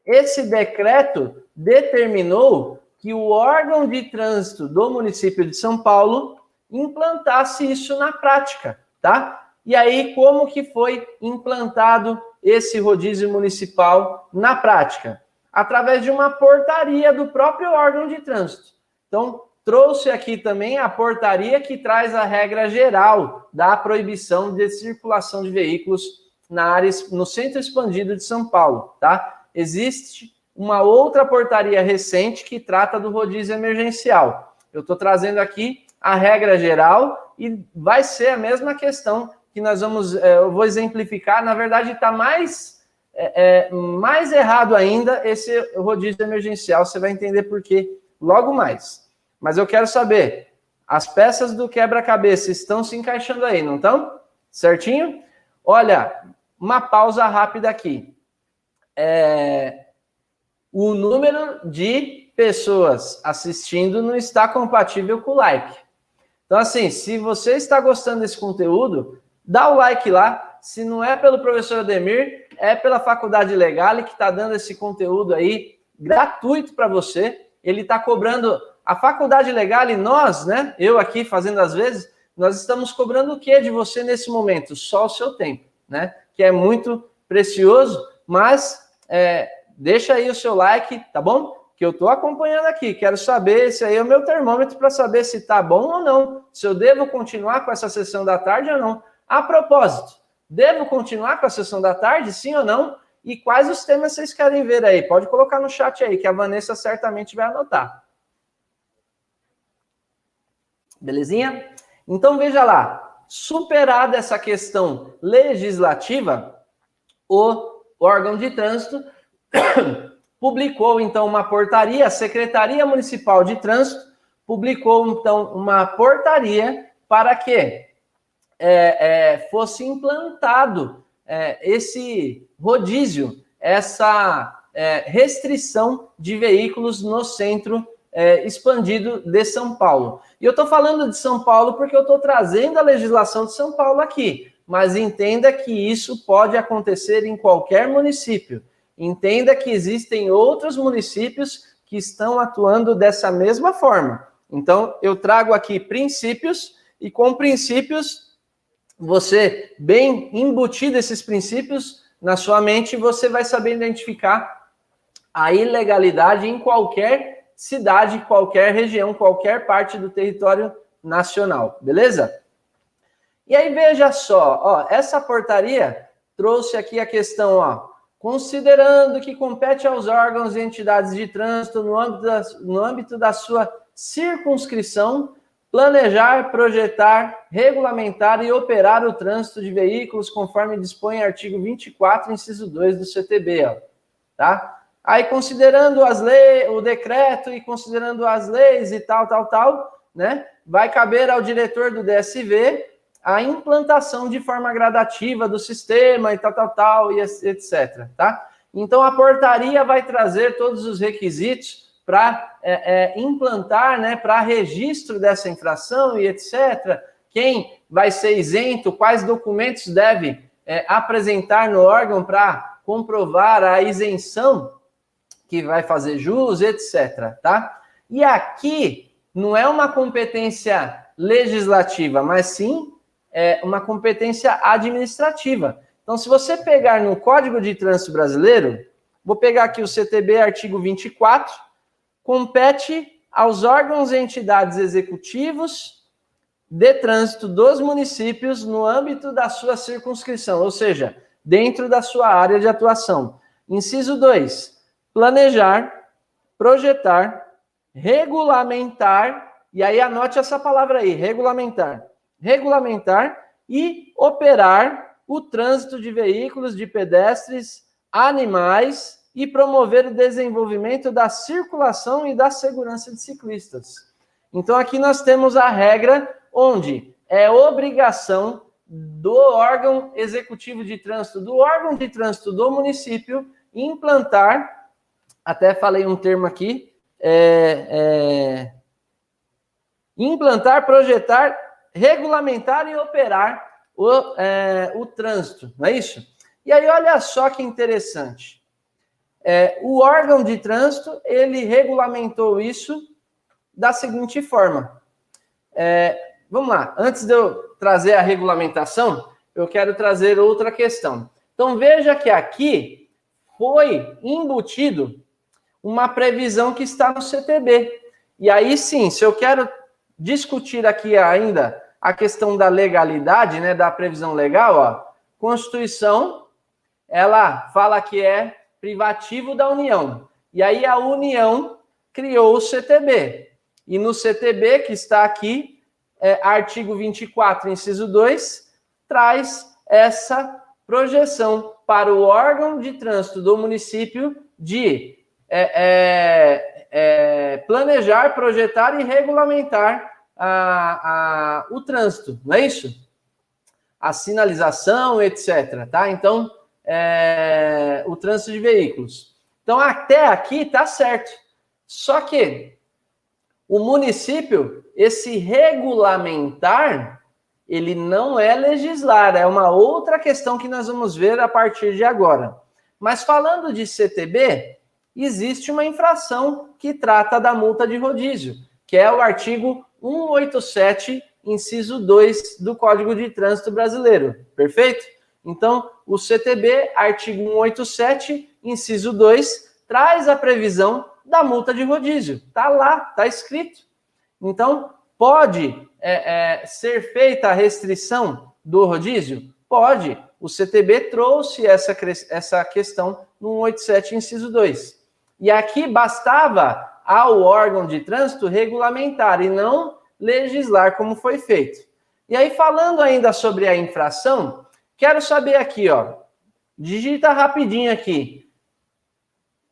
Speaker 2: esse decreto determinou que o órgão de trânsito do município de São Paulo implantasse isso na prática, tá? E aí, como que foi implantado esse rodízio municipal na prática? Através de uma portaria do próprio órgão de trânsito. Então, trouxe aqui também a portaria que traz a regra geral da proibição de circulação de veículos na área, no centro expandido de São Paulo, tá? Existe uma outra portaria recente que trata do rodízio emergencial. Eu estou trazendo aqui a regra geral e vai ser a mesma questão que nós vamos, eu vou exemplificar. Na verdade, está mais errado ainda esse rodízio emergencial. Você vai entender por quê logo mais. Mas eu quero saber, as peças do quebra-cabeça estão se encaixando aí, não estão? Certinho? Olha, uma pausa rápida aqui. O número de pessoas assistindo não está compatível com o like. Então, assim, se você está gostando desse conteúdo, dá o like lá. Se não é pelo professor Ademir, é pela Faculdade Legale, que está dando esse conteúdo aí gratuito para você. Ele está cobrando... A Faculdade Legale, nós, né? Eu aqui fazendo às vezes, nós estamos cobrando o que de você nesse momento? Só o seu tempo, né? Que é muito precioso, mas deixa aí o seu like, tá bom? Que eu estou acompanhando aqui. Quero saber, esse aí é o meu termômetro para saber se tá bom ou não. Se eu devo continuar com essa sessão da tarde ou não. A propósito, devo continuar com a sessão da tarde, sim ou não? E quais os temas vocês querem ver aí? Pode colocar no chat aí, que a Vanessa certamente vai anotar. Belezinha? Então, veja lá. Superada essa questão legislativa, o órgão de trânsito publicou, então, uma portaria, a Secretaria Municipal de Trânsito publicou, então, uma portaria para que fosse implantado esse rodízio, essa restrição de veículos no centro expandido de São Paulo. E eu estou falando de São Paulo porque eu estou trazendo a legislação de São Paulo aqui, mas entenda que isso pode acontecer em qualquer município. Entenda que existem outros municípios que estão atuando dessa mesma forma. Então, eu trago aqui princípios, e com princípios, você, bem embutido esses princípios na sua mente, você vai saber identificar a ilegalidade em qualquer cidade, qualquer região, qualquer parte do território nacional, beleza? E aí, veja só, ó, essa portaria trouxe aqui a questão, ó, considerando que compete aos órgãos e entidades de trânsito no âmbito da sua circunscrição, planejar, projetar, regulamentar e operar o trânsito de veículos conforme dispõe o artigo 24, inciso 2 do CTB, ó, tá? Aí, considerando o decreto e considerando as leis e tal, né, vai caber ao diretor do DSV a implantação de forma gradativa do sistema e tal, e etc, tá? Então, a portaria vai trazer todos os requisitos para implantar, né, para registro dessa infração e etc. Quem vai ser isento, quais documentos deve apresentar no órgão para comprovar a isenção que vai fazer jus, etc, tá? E aqui não é uma competência legislativa, mas sim uma competência administrativa. Então, se você pegar no Código de Trânsito Brasileiro, vou pegar aqui o CTB, artigo 24, compete aos órgãos e entidades executivos de trânsito dos municípios no âmbito da sua circunscrição, ou seja, dentro da sua área de atuação. Inciso 2, planejar, projetar, regulamentar, e aí anote essa palavra aí, regulamentar e operar o trânsito de veículos, de pedestres, animais e promover o desenvolvimento da circulação e da segurança de ciclistas. Então, aqui nós temos a regra onde é obrigação do órgão executivo de trânsito, do órgão de trânsito do município, implantar, até falei um termo aqui, implantar, projetar, regulamentar e operar o trânsito, não é isso? E aí, olha só que interessante. O órgão de trânsito, ele regulamentou isso da seguinte forma. Vamos lá, antes de eu trazer a regulamentação, eu quero trazer outra questão. Então, veja que aqui foi embutido uma previsão que está no CTB. E aí, sim, se eu quero discutir aqui ainda a questão da legalidade, né, da previsão legal, ó, Constituição, ela fala que é privativo da União. E aí a União criou o CTB. E no CTB, que está aqui, artigo 24, inciso 2, traz essa projeção para o órgão de trânsito do município de planejar, projetar e regulamentar o trânsito, não é isso? A sinalização, etc. Tá? Então, o trânsito de veículos. Então, até aqui está certo. Só que o município, esse regulamentar, ele não é legislar, é uma outra questão que nós vamos ver a partir de agora. Mas falando de CTB, existe uma infração que trata da multa de rodízio, que é o artigo 187, inciso 2 do Código de Trânsito Brasileiro. Perfeito? Então, o CTB, artigo 187, inciso 2, traz a previsão da multa de rodízio. Está lá, está escrito. Então, pode ser feita a restrição do rodízio? Pode. O CTB trouxe essa questão no 187, inciso 2. E aqui bastava ao órgão de trânsito regulamentar e não legislar como foi feito. E aí, falando ainda sobre a infração, quero saber aqui, ó, digita rapidinho aqui.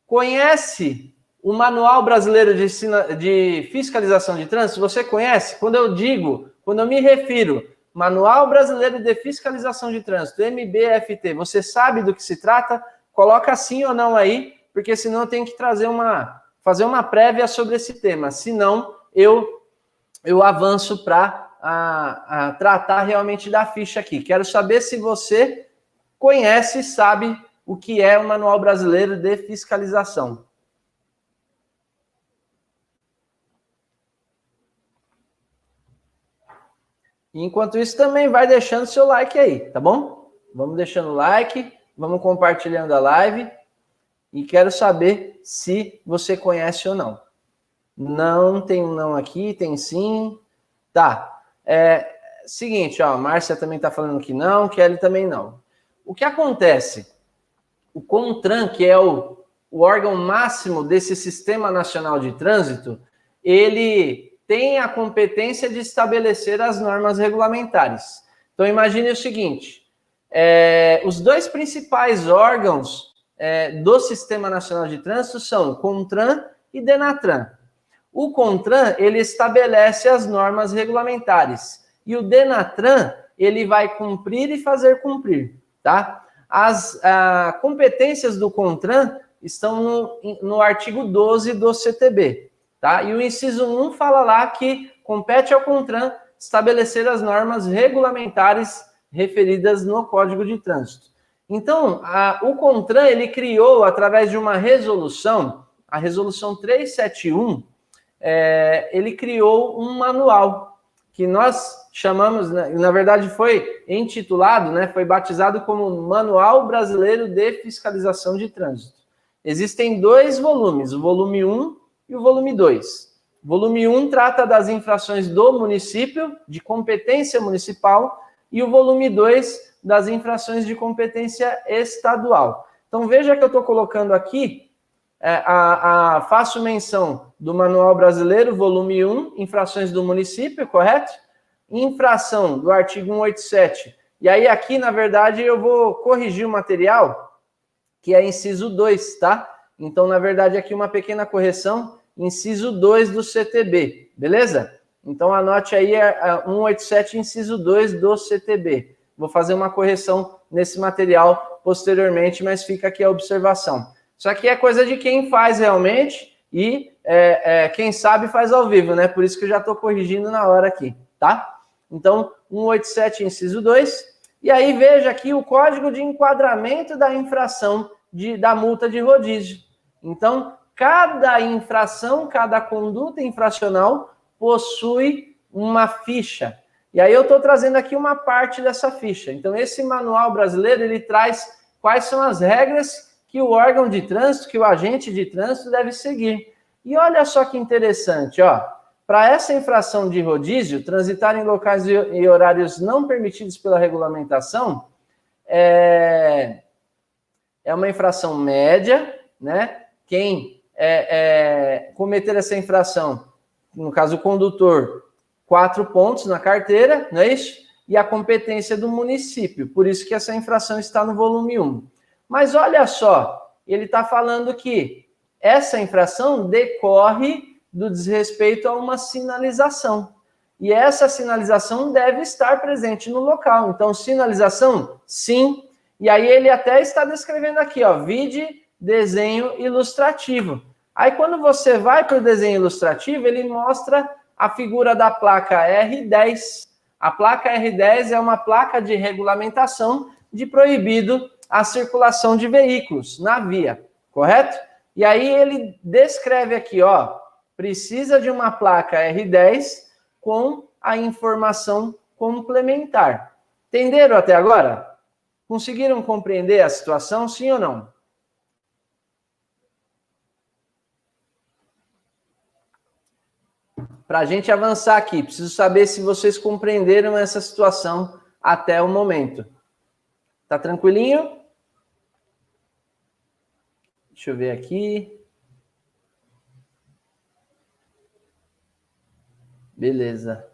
Speaker 2: Conhece o Manual Brasileiro de Fiscalização de Trânsito? Você conhece? Quando eu me refiro Manual Brasileiro de Fiscalização de Trânsito, MBFT, você sabe do que se trata? Coloca sim ou não aí, porque senão eu tenho que fazer uma prévia sobre esse tema. Senão, eu avanço para tratar realmente da ficha aqui. Quero saber se você conhece e sabe o que é o Manual Brasileiro de Fiscalização. Enquanto isso, também vai deixando seu like aí, tá bom? Vamos deixando o like, vamos compartilhando a live. E quero saber se você conhece ou não. Não, tem um não aqui, tem sim. Tá. Seguinte, ó, Márcia também está falando que não, Kelly também não. O que acontece? O CONTRAN, que é o órgão máximo desse Sistema Nacional de Trânsito, ele tem a competência de estabelecer as normas regulamentares. Então, imagine o seguinte, os dois principais órgãos do Sistema Nacional de Trânsito são CONTRAN e DENATRAN. O CONTRAN, ele estabelece as normas regulamentares e o DENATRAN, ele vai cumprir e fazer cumprir, tá? As competências do CONTRAN estão no artigo 12 do CTB, tá? E o inciso 1 fala lá que compete ao CONTRAN estabelecer as normas regulamentares referidas no Código de Trânsito. Então, o CONTRAN, ele criou, através de uma resolução, a resolução 371, ele criou um manual, que nós chamamos, na verdade foi intitulado, né, foi batizado como Manual Brasileiro de Fiscalização de Trânsito. Existem dois volumes, o volume 1 e o volume 2. O volume 1 trata das infrações do município, de competência municipal, e o volume 2 das infrações de competência estadual. Então, veja que eu estou colocando aqui, faço menção do Manual Brasileiro, volume 1, infrações do município, correto? Infração do artigo 187. E aí, aqui, na verdade, eu vou corrigir o material, que é inciso 2, tá? Então, na verdade, aqui uma pequena correção, inciso 2 do CTB, beleza? Então, anote aí 187, inciso 2 do CTB. Vou fazer uma correção nesse material posteriormente, mas fica aqui a observação. Isso aqui é coisa de quem faz realmente e quem sabe faz ao vivo, né? Por isso que eu já estou corrigindo na hora aqui, tá? Então, 187, inciso 2. E aí, veja aqui o código de enquadramento da infração da multa de rodízio. Então, cada infração, cada conduta infracional possui uma ficha. E aí eu estou trazendo aqui uma parte dessa ficha. Então, esse manual brasileiro, ele traz quais são as regras que o órgão de trânsito, que o agente de trânsito deve seguir. E olha só que interessante, ó. Para essa infração de rodízio, transitar em locais e horários não permitidos pela regulamentação, é uma infração média, né? Quem cometer essa infração, no caso o condutor, 4 pontos na carteira, não é isso? E a competência do município. Por isso que essa infração está no volume 1. Mas olha só, ele está falando que essa infração decorre do desrespeito a uma sinalização. E essa sinalização deve estar presente no local. Então, sinalização, sim. E aí ele até está descrevendo aqui, ó, vide desenho ilustrativo. Aí quando você vai para o desenho ilustrativo, ele mostra a figura da placa R10. A placa R10 é uma placa de regulamentação de proibido a circulação de veículos na via, correto? E aí ele descreve aqui, ó, precisa de uma placa R10 com a informação complementar. Entenderam até agora? Conseguiram compreender a situação, sim ou não? Para a gente avançar aqui, preciso saber se vocês compreenderam essa situação até o momento. Tá tranquilinho? Deixa eu ver aqui. Beleza.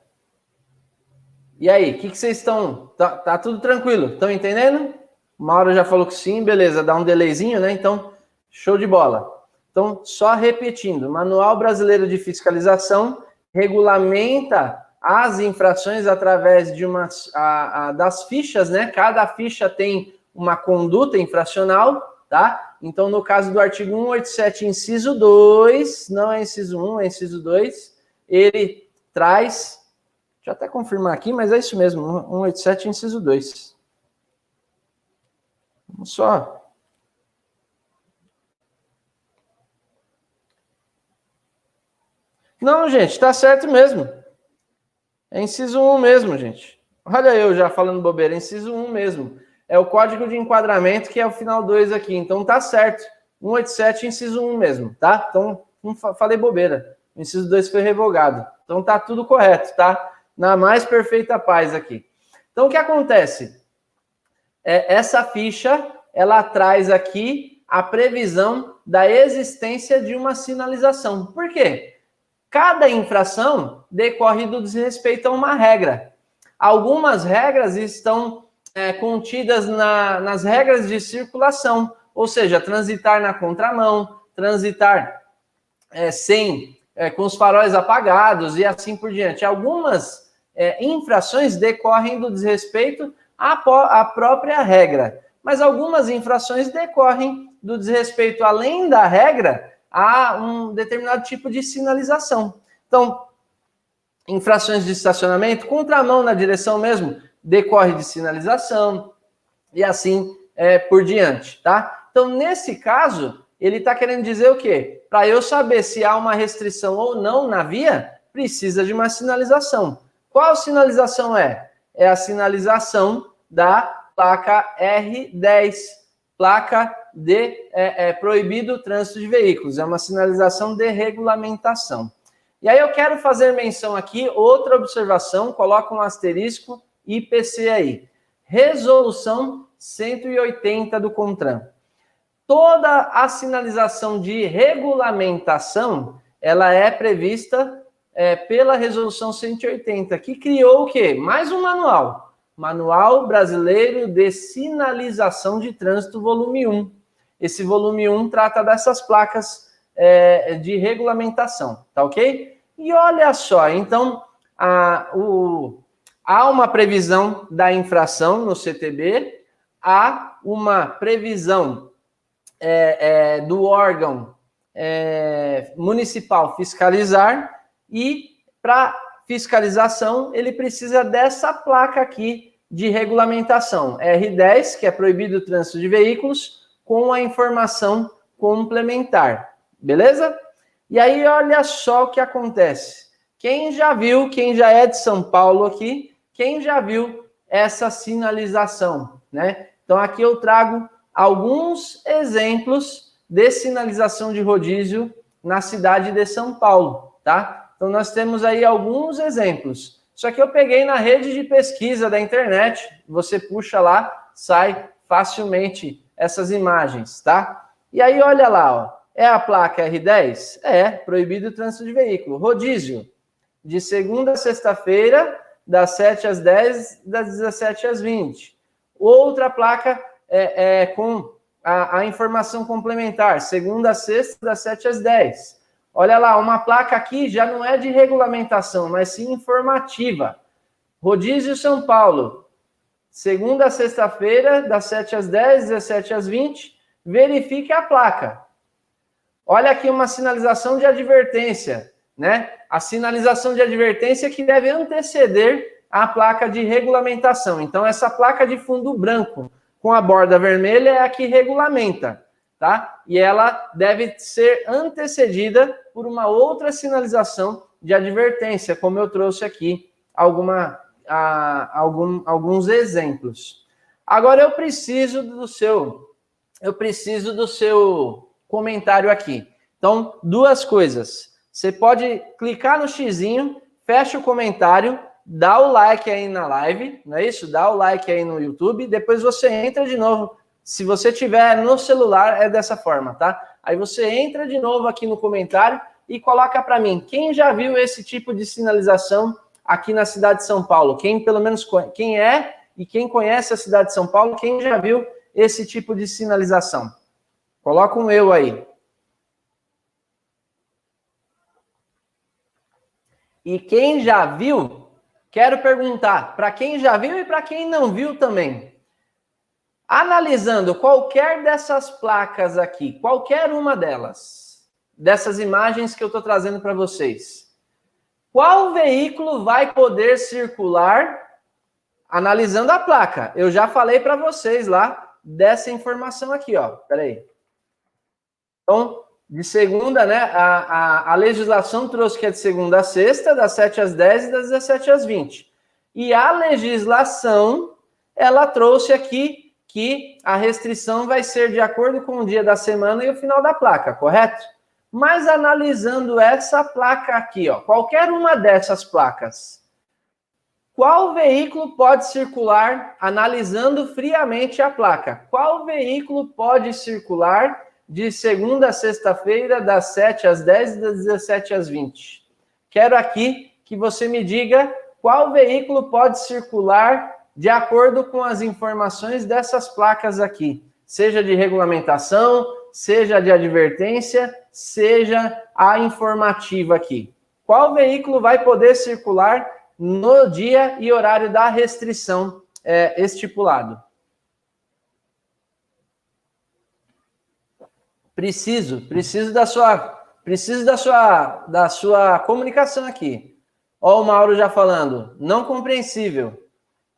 Speaker 2: E aí, o que vocês estão... Tá tudo tranquilo? Estão entendendo? O Mauro já falou que sim, beleza. Dá um delayzinho, né? Então, show de bola. Então, só repetindo. Manual Brasileiro de Fiscalização regulamenta as infrações através de das fichas, né? Cada ficha tem uma conduta infracional, tá? Então, no caso do artigo 187, inciso 2, não é inciso 1, é inciso 2, ele traz, deixa eu até confirmar aqui, mas é isso mesmo, 187, inciso 2. Vamos só... Não, gente, tá certo mesmo. É inciso 1 mesmo, gente. Olha eu já falando bobeira, é inciso 1 mesmo. É o código de enquadramento que é o final 2 aqui. Então tá certo. 187, inciso 1 mesmo, tá? Então, não falei bobeira. O inciso 2 foi revogado. Então tá tudo correto, tá? Na mais perfeita paz aqui. Então o que acontece? Essa ficha, ela traz aqui a previsão da existência de uma sinalização. Por quê? Cada infração decorre do desrespeito a uma regra. Algumas regras estão contidas nas regras de circulação, ou seja, transitar na contramão, transitar com os faróis apagados e assim por diante. Algumas infrações decorrem do desrespeito à própria regra, mas algumas infrações decorrem do desrespeito além da regra a um determinado tipo de sinalização. Então, infrações de estacionamento, contramão na direção mesmo, decorre de sinalização e assim por diante, tá? Então, nesse caso, ele está querendo dizer o quê? Para eu saber se há uma restrição ou não na via, precisa de uma sinalização. Qual sinalização é? É a sinalização da placa R10, placa de proibido o trânsito de veículos. É uma sinalização de regulamentação. E aí eu quero fazer menção aqui, outra observação, coloca um asterisco, IPC aí. Resolução 180 do CONTRAN. Toda a sinalização de regulamentação, ela é prevista pela Resolução 180, que criou o quê? Mais um manual. Manual Brasileiro de Sinalização de Trânsito, volume 1. esse volume 1 trata dessas placas de regulamentação, tá ok? E olha só, então, há uma previsão da infração no CTB, há uma previsão do órgão municipal fiscalizar, e para fiscalização ele precisa dessa placa aqui de regulamentação, R10, que é proibido o trânsito de veículos, com a informação complementar, beleza? E aí olha só o que acontece. Quem já viu, quem já é de São Paulo aqui, quem já viu essa sinalização, né? Então aqui eu trago alguns exemplos de sinalização de rodízio na cidade de São Paulo, tá? Então nós temos aí alguns exemplos. Só que eu peguei na rede de pesquisa da internet, você puxa lá, sai facilmente essas imagens, tá? E aí olha lá, ó, é a placa R10? Proibido o trânsito de veículo. Rodízio, de segunda a sexta-feira, das 7 às 10, das 17 às 20. Outra placa com a informação complementar, segunda a sexta, das 7 às 10. Olha lá, uma placa aqui já não é de regulamentação, mas sim informativa. Rodízio São Paulo, segunda a sexta-feira, das 7 às 10, 17 às 20, verifique a placa. Olha aqui uma sinalização de advertência, né? A sinalização de advertência que deve anteceder a placa de regulamentação. Então, essa placa de fundo branco com a borda vermelha é a que regulamenta, tá? E ela deve ser antecedida por uma outra sinalização de advertência, como eu trouxe aqui alguns exemplos. Agora eu preciso do seu comentário aqui. Então, duas coisas. Você pode clicar no xizinho, fecha o comentário, dá o like aí na live, não é isso? Dá o like aí no YouTube, depois você entra de novo. Se você tiver no celular, é dessa forma, tá? Aí você entra de novo aqui no comentário e coloca para mim, quem já viu esse tipo de sinalização aqui na cidade de São Paulo? Quem pelo menos quem é e quem conhece a cidade de São Paulo, quem já viu esse tipo de sinalização? Coloca um eu aí. E quem já viu, quero perguntar, para quem já viu e para quem não viu também. Analisando qualquer dessas placas aqui, qualquer uma delas, dessas imagens que eu estou trazendo para vocês, qual veículo vai poder circular analisando a placa? Eu já falei para vocês lá dessa informação aqui, ó. Peraí. Então, de segunda, né? A legislação trouxe que é de segunda a sexta, das 7 às 10 e das 17 às 20. E a legislação, ela trouxe aqui que a restrição vai ser de acordo com o dia da semana e o final da placa, correto? Mas analisando essa placa aqui, ó, qualquer uma dessas placas, qual veículo pode circular, analisando friamente a placa, qual veículo pode circular de segunda a sexta-feira, das 7 às 10 e das 17 às 20? Quero aqui que você me diga qual veículo pode circular de acordo com as informações dessas placas aqui, seja de regulamentação, seja de advertência, seja a informativa aqui. Qual veículo vai poder circular no dia e horário da restrição estipulado? Preciso da sua comunicação aqui. Ó, o Mauro já falando, não compreensível.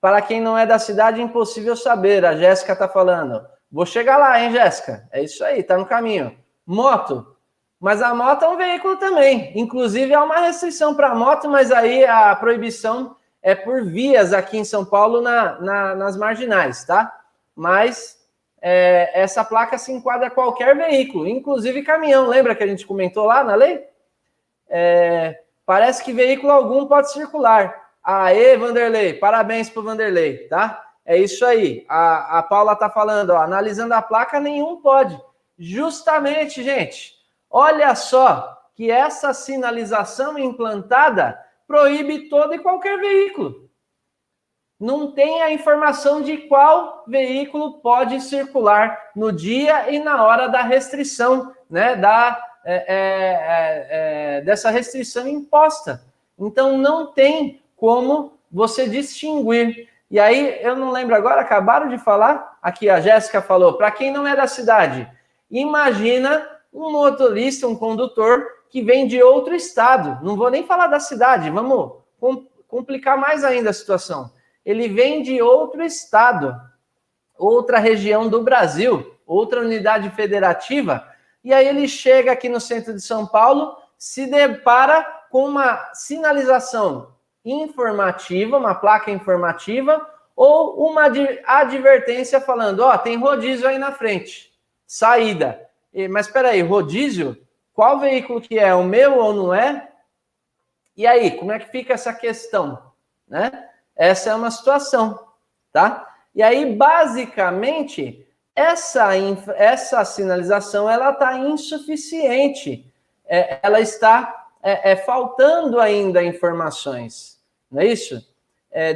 Speaker 2: Para quem não é da cidade, é impossível saber. A Jéssica tá falando. Vou chegar lá, hein, Jéssica? É isso aí, tá no caminho. Moto. Mas a moto é um veículo também. Inclusive, há uma restrição para moto, mas aí a proibição é por vias aqui em São Paulo nas marginais, tá? Mas essa placa se enquadra a qualquer veículo, inclusive caminhão. Lembra que a gente comentou lá na lei? Parece que veículo algum pode circular. Aê, Vanderlei, parabéns pro Vanderlei, tá? É isso aí. A Paula tá falando, ó, analisando a placa, nenhum pode. Justamente, gente, olha só que essa sinalização implantada proíbe todo e qualquer veículo. não tem a informação de qual veículo pode circular no dia e na hora da restrição, né, dessa restrição imposta. Então, não tem como você distinguir. E aí, eu não lembro agora, acabaram de falar, aqui a Jéssica falou, para quem não é da cidade, imagina um motorista, um condutor que vem de outro estado, não vou nem falar da cidade, vamos complicar mais ainda a situação. Ele vem de outro estado, outra região do Brasil, outra unidade federativa, e aí ele chega aqui no centro de São Paulo, se depara com uma sinalização informativa, uma placa informativa, ou uma advertência falando, ó, tem rodízio aí na frente, saída. Mas espera aí, rodízio? Qual veículo que é? O meu ou não é? E aí, como é que fica essa questão? Né? Essa é uma situação, tá? E aí, basicamente, essa sinalização, ela está insuficiente. Ela está faltando ainda informações, não é isso?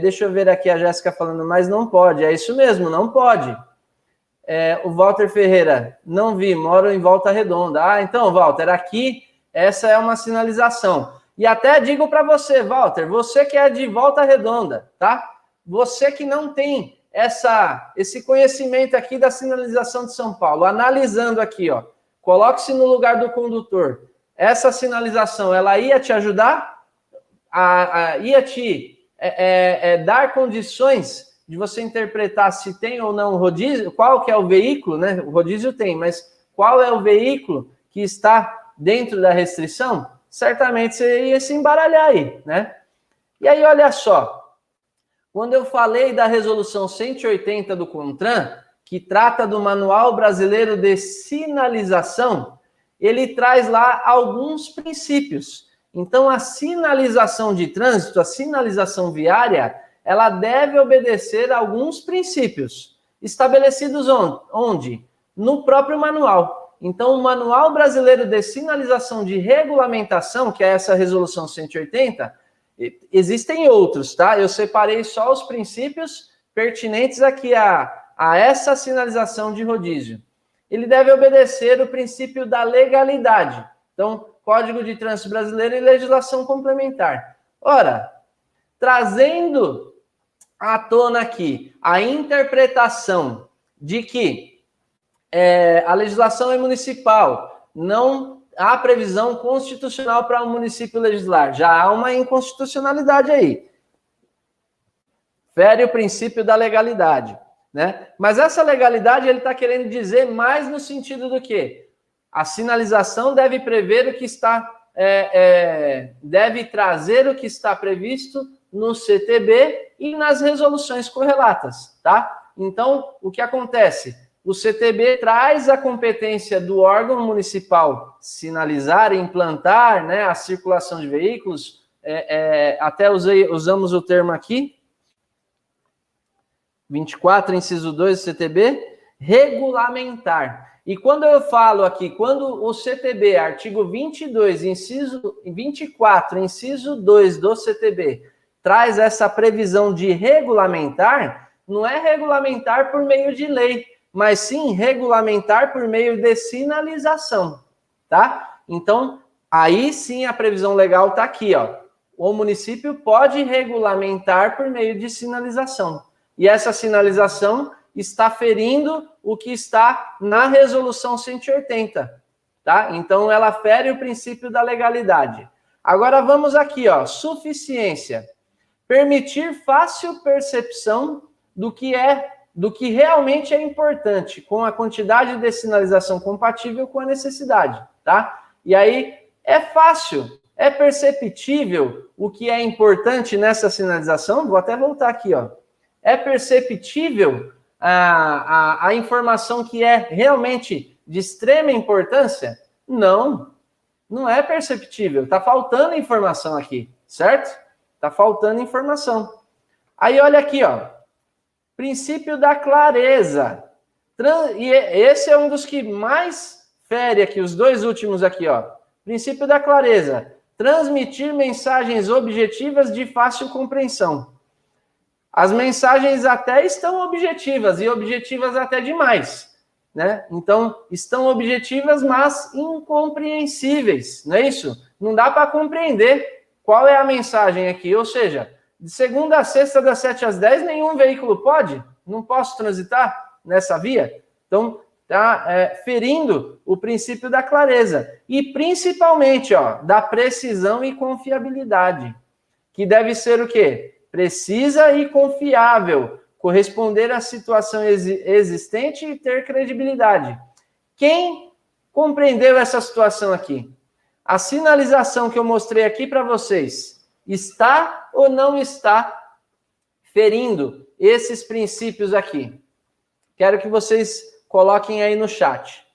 Speaker 2: Deixa eu ver aqui a Jéssica falando, mas não pode. É isso mesmo, não pode. O Walter Ferreira, não vi, moro em Volta Redonda. Ah, então, Walter, aqui, essa é uma sinalização. E até digo para você, Walter, você que é de Volta Redonda, tá? Você que não tem esse conhecimento aqui da sinalização de São Paulo, analisando aqui, ó, coloque-se no lugar do condutor. Essa sinalização, ela ia te ajudar? Ia te dar condições de você interpretar se tem ou não rodízio, qual que é o veículo, né? O rodízio tem, mas qual é o veículo que está dentro da restrição? Certamente você ia se embaralhar aí, né? E aí, olha só, quando eu falei da resolução 180 do CONTRAN, que trata do Manual Brasileiro de Sinalização, ele traz lá alguns princípios. Então, a sinalização de trânsito, a sinalização viária, ela deve obedecer a alguns princípios, estabelecidos onde? No próprio manual. Então, o Manual Brasileiro de Sinalização de Regulamentação, que é essa resolução 180, existem outros, tá? Eu separei só os princípios pertinentes aqui a essa sinalização de rodízio. Ele deve obedecer o princípio da legalidade. Então, Código de Trânsito Brasileiro e legislação complementar. Ora, trazendo à tona aqui a interpretação de que a legislação é municipal, não há previsão constitucional para o município legislar, já há uma inconstitucionalidade aí. Fere o princípio da legalidade, né? Mas essa legalidade ele está querendo dizer mais no sentido do quê? A sinalização deve prever o que está, deve trazer o que está previsto no CTB e nas resoluções correlatas, tá? Então, o que acontece? O CTB traz a competência do órgão municipal sinalizar e implantar, né, a circulação de veículos, até usamos o termo aqui, 24, inciso 2 do CTB, regulamentar. E quando eu falo aqui, quando o CTB, artigo 22, inciso 24, inciso 2 do CTB, traz essa previsão de regulamentar, não é regulamentar por meio de lei, mas sim regulamentar por meio de sinalização, tá? Então, aí sim a previsão legal está aqui, ó. O município pode regulamentar por meio de sinalização. E essa sinalização está ferindo o que está na resolução 180, tá? Então, ela fere o princípio da legalidade. Agora, vamos aqui, ó, suficiência. Permitir fácil percepção do que realmente é importante, com a quantidade de sinalização compatível com a necessidade, tá? E aí, é fácil, é perceptível o que é importante nessa sinalização, vou até voltar aqui, ó. É perceptível a informação que é realmente de extrema importância? Não, não é perceptível. Está faltando informação aqui, certo? Está faltando informação. Aí, olha aqui, ó. Princípio da clareza. E esse é um dos que mais fere aqui, os dois últimos aqui, ó. Princípio da clareza. Transmitir mensagens objetivas de fácil compreensão. As mensagens até estão objetivas, e objetivas até demais, né? Então, estão objetivas, mas incompreensíveis, não é isso? Não dá para compreender qual é a mensagem aqui. Ou seja, de segunda a sexta, das 7 às 10, nenhum veículo pode? Não posso transitar nessa via? Então, está ferindo o princípio da clareza. E, principalmente, da precisão e confiabilidade, que deve ser o quê? Precisa e confiável, corresponder à situação existente e ter credibilidade. Quem compreendeu essa situação aqui? A sinalização que eu mostrei aqui para vocês está ou não está ferindo esses princípios aqui? Quero que vocês coloquem aí no chat.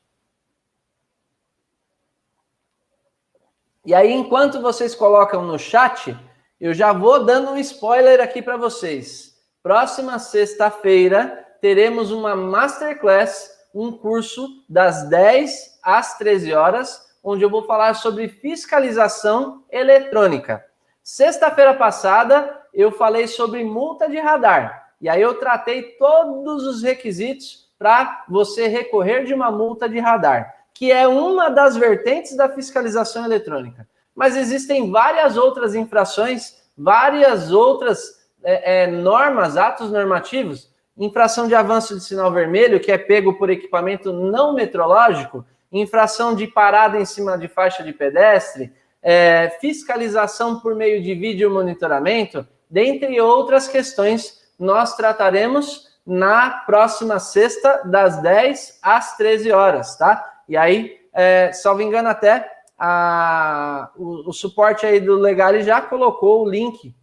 Speaker 2: E aí, enquanto vocês colocam no chat, eu já vou dando um spoiler aqui para vocês. Próxima sexta-feira, teremos uma Masterclass, um curso das 10 às 13 horas, onde eu vou falar sobre fiscalização eletrônica. Sexta-feira passada, eu falei sobre multa de radar. E aí eu tratei todos os requisitos para você recorrer de uma multa de radar, que é uma das vertentes da fiscalização eletrônica. Mas existem várias outras infrações, várias outras normas, atos normativos, infração de avanço de sinal vermelho, que é pego por equipamento não metrológico, infração de parada em cima de faixa de pedestre, fiscalização por meio de vídeo monitoramento, dentre outras questões, nós trataremos na próxima sexta, das 10 às 13 horas, tá? E aí, salvo engano, até o suporte aí do Legale já colocou o link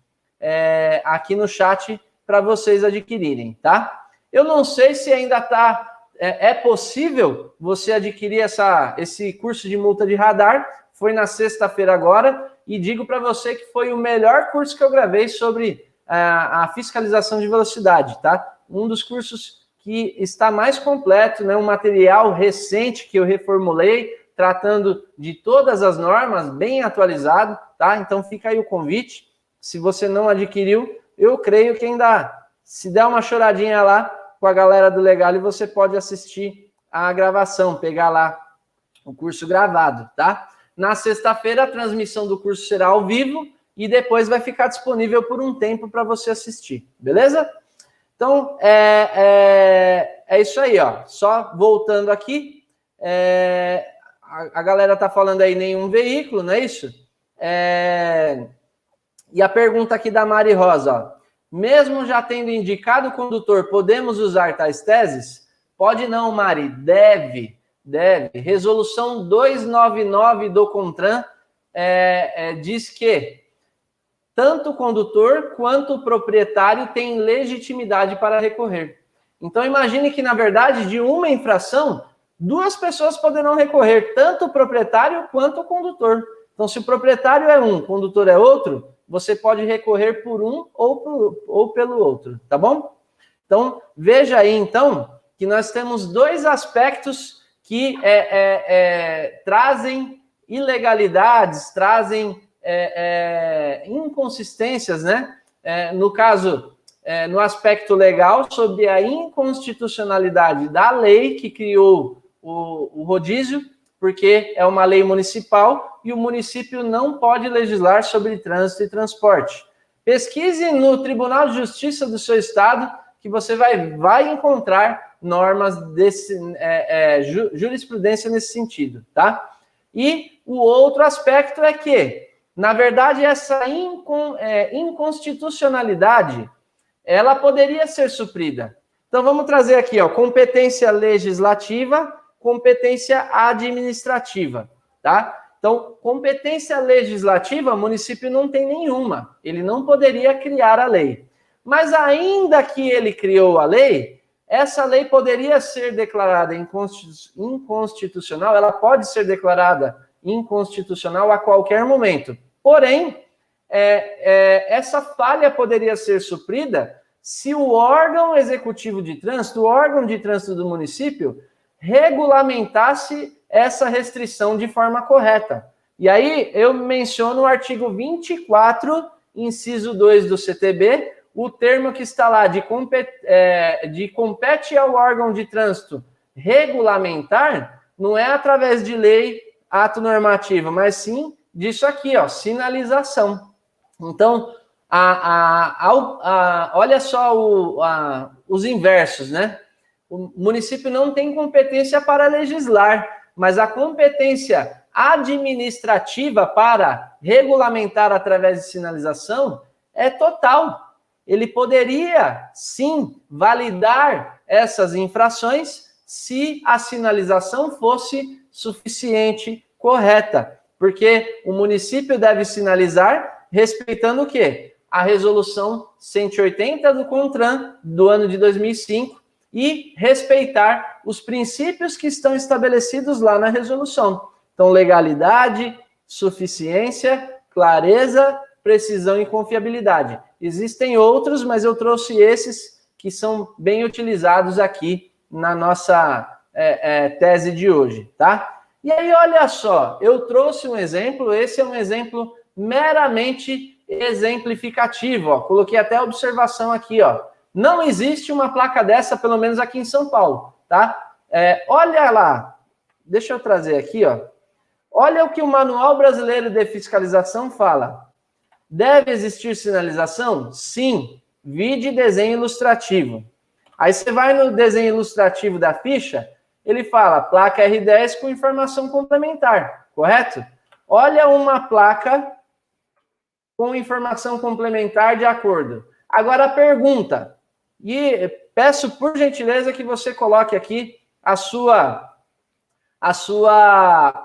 Speaker 2: aqui no chat para vocês adquirirem, tá? Eu não sei se ainda é possível você adquirir esse curso de multa de radar. Foi na sexta-feira agora, e digo para você que foi o melhor curso que eu gravei sobre a fiscalização de velocidade, tá? Um dos cursos que está mais completo, né? Um material recente que eu reformulei, tratando de todas as normas, bem atualizado, tá? Então fica aí o convite. Se você não adquiriu, eu creio que ainda, se der uma choradinha lá com a galera do Legale, você pode assistir a gravação, pegar lá o curso gravado, tá? Na sexta-feira, a transmissão do curso será ao vivo e depois vai ficar disponível por um tempo para você assistir, beleza? Então, é isso aí, ó. Só voltando aqui, a galera tá falando aí nenhum veículo, não é isso? E a pergunta aqui da Mari Rosa, ó. Mesmo já tendo indicado o condutor, podemos usar tais teses? Pode não, Mari, deve. Resolução 299 do CONTRAN diz que tanto o condutor quanto o proprietário têm legitimidade para recorrer. Então, imagine que, na verdade, de uma infração, 2 pessoas poderão recorrer, tanto o proprietário quanto o condutor. Então, se o proprietário é um, o condutor é outro, você pode recorrer por um ou pelo outro, tá bom? Então, veja aí, então, que nós temos 2 aspectos que trazem ilegalidades, trazem inconsistências, né? No caso, no aspecto legal, sobre a inconstitucionalidade da lei que criou o rodízio, porque é uma lei municipal e o município não pode legislar sobre trânsito e transporte. Pesquise no Tribunal de Justiça do seu estado que você vai encontrar normas jurisprudência nesse sentido, tá? E o outro aspecto é que, na verdade, essa inconstitucionalidade, ela poderia ser suprida. Então, vamos trazer aqui, ó, competência legislativa, competência administrativa, tá? Então, competência legislativa, o município não tem nenhuma. Ele não poderia criar a lei. Mas ainda que ele criou a lei, essa lei poderia ser declarada inconstitucional, ela pode ser declarada inconstitucional a qualquer momento. Porém, essa falha poderia ser suprida se o órgão executivo de trânsito, o órgão de trânsito do município, regulamentasse essa restrição de forma correta. E aí eu menciono o artigo 24, inciso 2 do CTB, o termo que está lá de compete ao órgão de trânsito regulamentar, não é através de lei, ato normativo, mas sim disso aqui, ó, sinalização. Então, olha só os inversos, né? O município não tem competência para legislar, mas a competência administrativa para regulamentar através de sinalização é total. Ele poderia, sim, validar essas infrações se a sinalização fosse suficiente, correta. Porque o município deve sinalizar respeitando o quê? A resolução 180 do CONTRAN, do ano de 2005, e respeitar os princípios que estão estabelecidos lá na resolução. Então, legalidade, suficiência, clareza, precisão e confiabilidade. Existem outros, mas eu trouxe esses que são bem utilizados aqui na nossa tese de hoje, tá? E aí, olha só, eu trouxe um exemplo, esse é um exemplo meramente exemplificativo, ó. Coloquei até a observação aqui, ó. Não existe uma placa dessa, pelo menos aqui em São Paulo, tá? Olha lá, deixa eu trazer aqui, ó. Olha o que o Manual Brasileiro de Fiscalização fala. Deve existir sinalização? Sim. Vide desenho ilustrativo. Aí você vai no desenho ilustrativo da ficha, ele fala placa R10 com informação complementar, correto? Olha uma placa com informação complementar de acordo. Agora a pergunta, e peço por gentileza que você coloque aqui a sua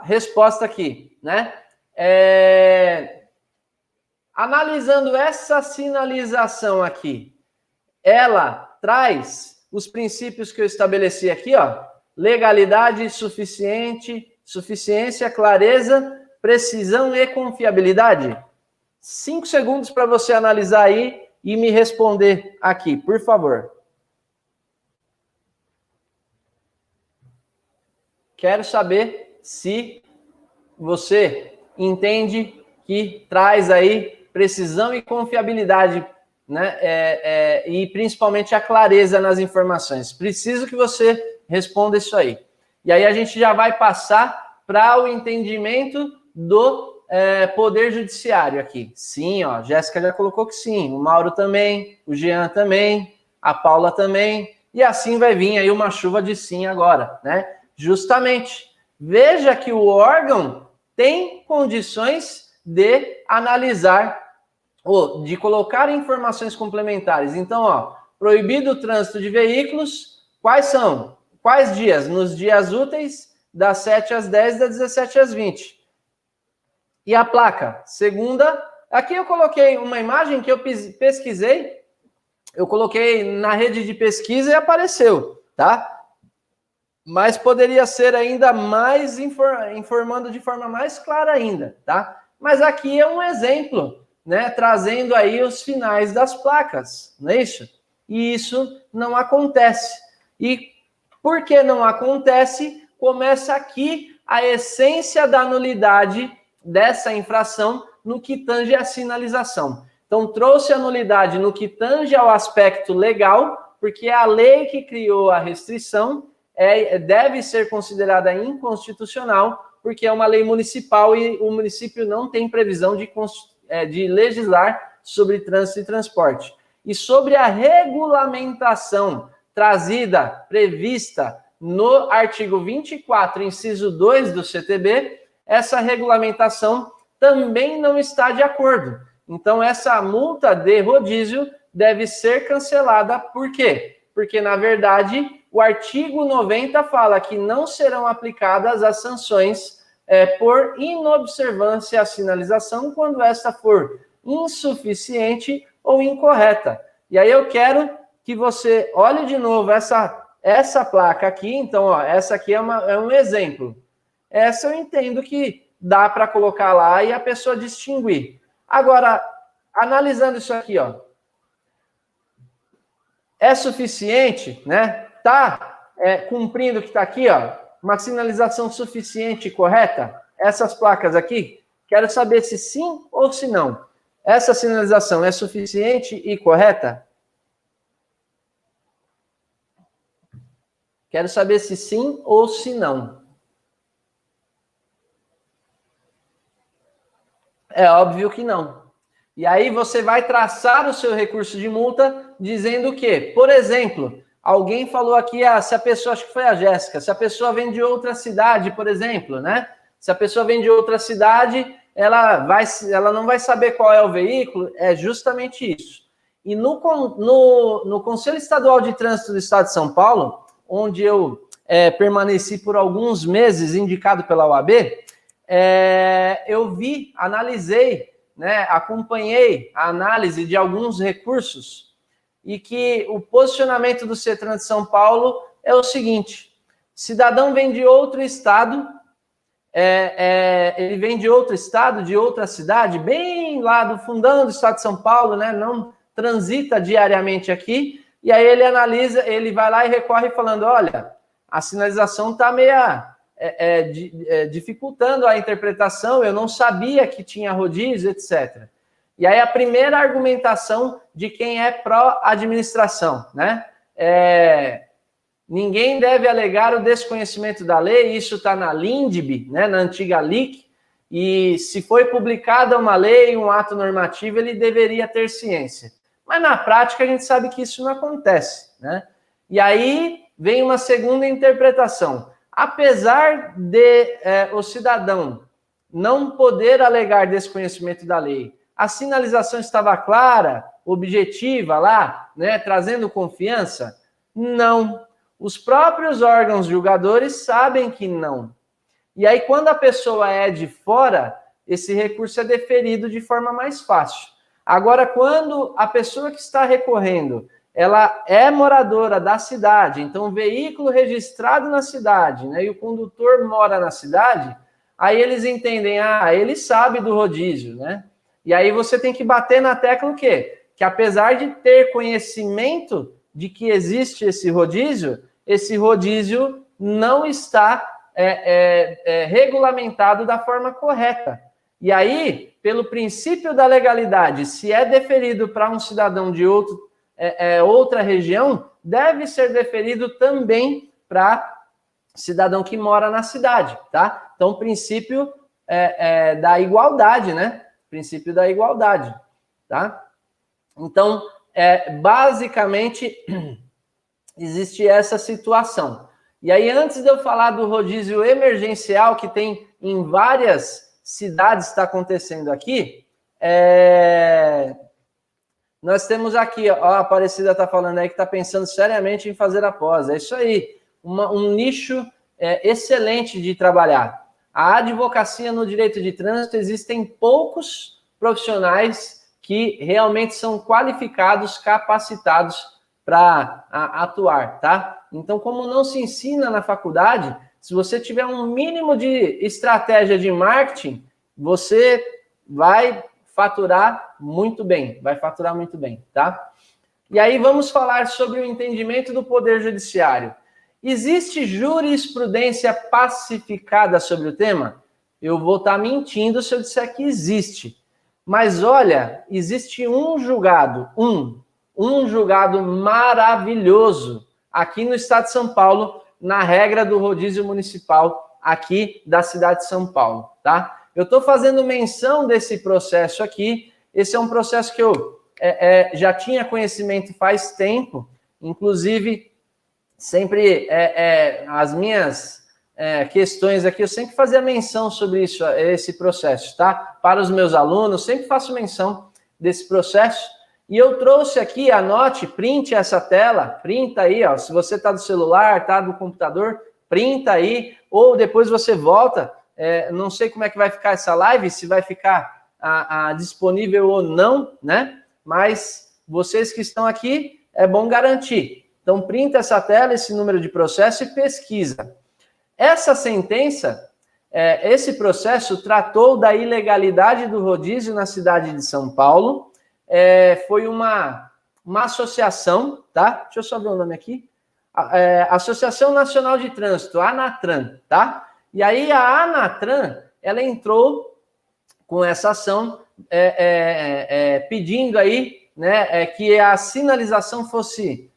Speaker 2: resposta aqui, né? Analisando essa sinalização aqui, ela traz os princípios que eu estabeleci aqui, ó, legalidade, suficiência, clareza, precisão e confiabilidade. 5 segundos para você analisar aí e me responder aqui, por favor. Quero saber se você entende que traz aí precisão e confiabilidade, né? E principalmente a clareza nas informações. Preciso que você responda isso aí. E aí a gente já vai passar para o entendimento do Poder Judiciário aqui. Sim, ó, Jéssica já colocou que sim, o Mauro também, o Jean também, a Paula também, e assim vai vir aí uma chuva de sim agora, né? Justamente, veja que o órgão tem condições de analisar ou de colocar informações complementares. Então, ó, proibido o trânsito de veículos, quais são? Quais dias? Nos dias úteis, das 7 às 10, das 17 às 20. E a placa? Segunda. Aqui eu coloquei uma imagem que eu pesquisei, eu coloquei na rede de pesquisa e apareceu, tá? Mas poderia ser ainda mais informando de forma mais clara ainda, tá? Mas aqui é um exemplo, né? Trazendo aí os finais das placas, não é isso? E isso não acontece. E por que não acontece? Começa aqui a essência da nulidade dessa infração no que tange a sinalização. Então, trouxe a nulidade no que tange ao aspecto legal, porque é a lei que criou a restrição, deve ser considerada inconstitucional, porque é uma lei municipal e o município não tem previsão de legislar sobre trânsito e transporte. E sobre a regulamentação prevista no artigo 24, inciso 2 do CTB, essa regulamentação também não está de acordo. Então, essa multa de rodízio deve ser cancelada. Por quê? Porque, na verdade, o artigo 90 fala que não serão aplicadas as sanções por inobservância à sinalização quando esta for insuficiente ou incorreta. E aí eu quero que você olhe de novo essa placa aqui. Então, ó, essa aqui é um exemplo. Essa eu entendo que dá para colocar lá e a pessoa distinguir. Agora, analisando isso aqui, ó, é suficiente, né? Tá cumprindo o que está aqui, ó, uma sinalização suficiente e correta? Essas placas aqui, quero saber se sim ou se não. Essa sinalização é suficiente e correta? Quero saber se sim ou se não. É óbvio que não. E aí você vai traçar o seu recurso de multa dizendo o quê? Por exemplo, alguém falou aqui, se a pessoa, acho que foi a Jéssica, se a pessoa vem de outra cidade, por exemplo, né? Se a pessoa vem de outra cidade, ela não vai saber qual é o veículo, é justamente isso. E no Conselho Estadual de Trânsito do Estado de São Paulo, onde eu permaneci por alguns meses, indicado pela OAB, eu analisei, né, acompanhei a análise de alguns recursos e que o posicionamento do CETRAN de São Paulo é o seguinte: cidadão vem de outro estado, ele vem de outro estado, de outra cidade, bem lá do fundão do estado de São Paulo, né, não transita diariamente aqui, e aí ele analisa, ele vai lá e recorre falando, olha, a sinalização está meia... dificultando a interpretação, eu não sabia que tinha rodízio, etc. E aí a primeira argumentação de quem é pró-administração, né? Ninguém deve alegar o desconhecimento da lei, isso está na LINDB, né, na antiga LIC, e se foi publicada uma lei, um ato normativo, ele deveria ter ciência. Mas na prática a gente sabe que isso não acontece, né? E aí vem uma segunda interpretação. Apesar de o cidadão não poder alegar desconhecimento da lei, a sinalização estava clara, objetiva lá, né, trazendo confiança? Não. Os próprios órgãos julgadores sabem que não. E aí, quando a pessoa é de fora, esse recurso é deferido de forma mais fácil. Agora, quando a pessoa que está recorrendo ela é moradora da cidade, então veículo registrado na cidade, né, e o condutor mora na cidade, aí eles entendem, ele sabe do rodízio, né? E aí você tem que bater na tecla o quê? Que apesar de ter conhecimento de que existe esse rodízio não está regulamentado da forma correta. E aí, pelo princípio da legalidade, se é deferido para um cidadão de outra região, deve ser deferido também para cidadão que mora na cidade, tá? Então, o princípio da igualdade, né? Princípio da igualdade, tá? Então, basicamente, existe essa situação. E aí, antes de eu falar do rodízio emergencial, que tem em várias cidades, está acontecendo aqui, nós temos aqui, ó, a Aparecida está falando aí que está pensando seriamente em fazer a pós. É isso aí, um nicho excelente de trabalhar. A advocacia no direito de trânsito, existem poucos profissionais que realmente são qualificados, capacitados para atuar, tá? Então, como não se ensina na faculdade, se você tiver um mínimo de estratégia de marketing, você vai faturar muito bem, tá? E aí vamos falar sobre o entendimento do Poder Judiciário. Existe jurisprudência pacificada sobre o tema? Eu vou estar mentindo se eu disser que existe. Mas olha, existe um julgado maravilhoso aqui no estado de São Paulo, na regra do rodízio municipal aqui da cidade de São Paulo, tá? Eu estou fazendo menção desse processo aqui. Esse é um processo que eu já tinha conhecimento faz tempo. Inclusive, sempre as minhas questões aqui, eu sempre fazia menção sobre isso, esse processo, tá? Para os meus alunos, sempre faço menção desse processo. E eu trouxe aqui, anote, printe essa tela, printa aí, ó. Se você está do celular, está do computador, printa aí, ou depois você volta. Não sei como é que vai ficar essa live, se vai ficar disponível ou não, né? Mas vocês que estão aqui, é bom garantir. Então, printa essa tela, esse número de processo e pesquisa. Essa sentença, esse processo tratou da ilegalidade do rodízio na cidade de São Paulo. Foi uma associação, tá? Deixa eu só ver o nome aqui. Associação Nacional de Trânsito, ANATRAN, tá? E aí a ANATRAN, ela entrou com essa ação pedindo aí, né, que a sinalização fosse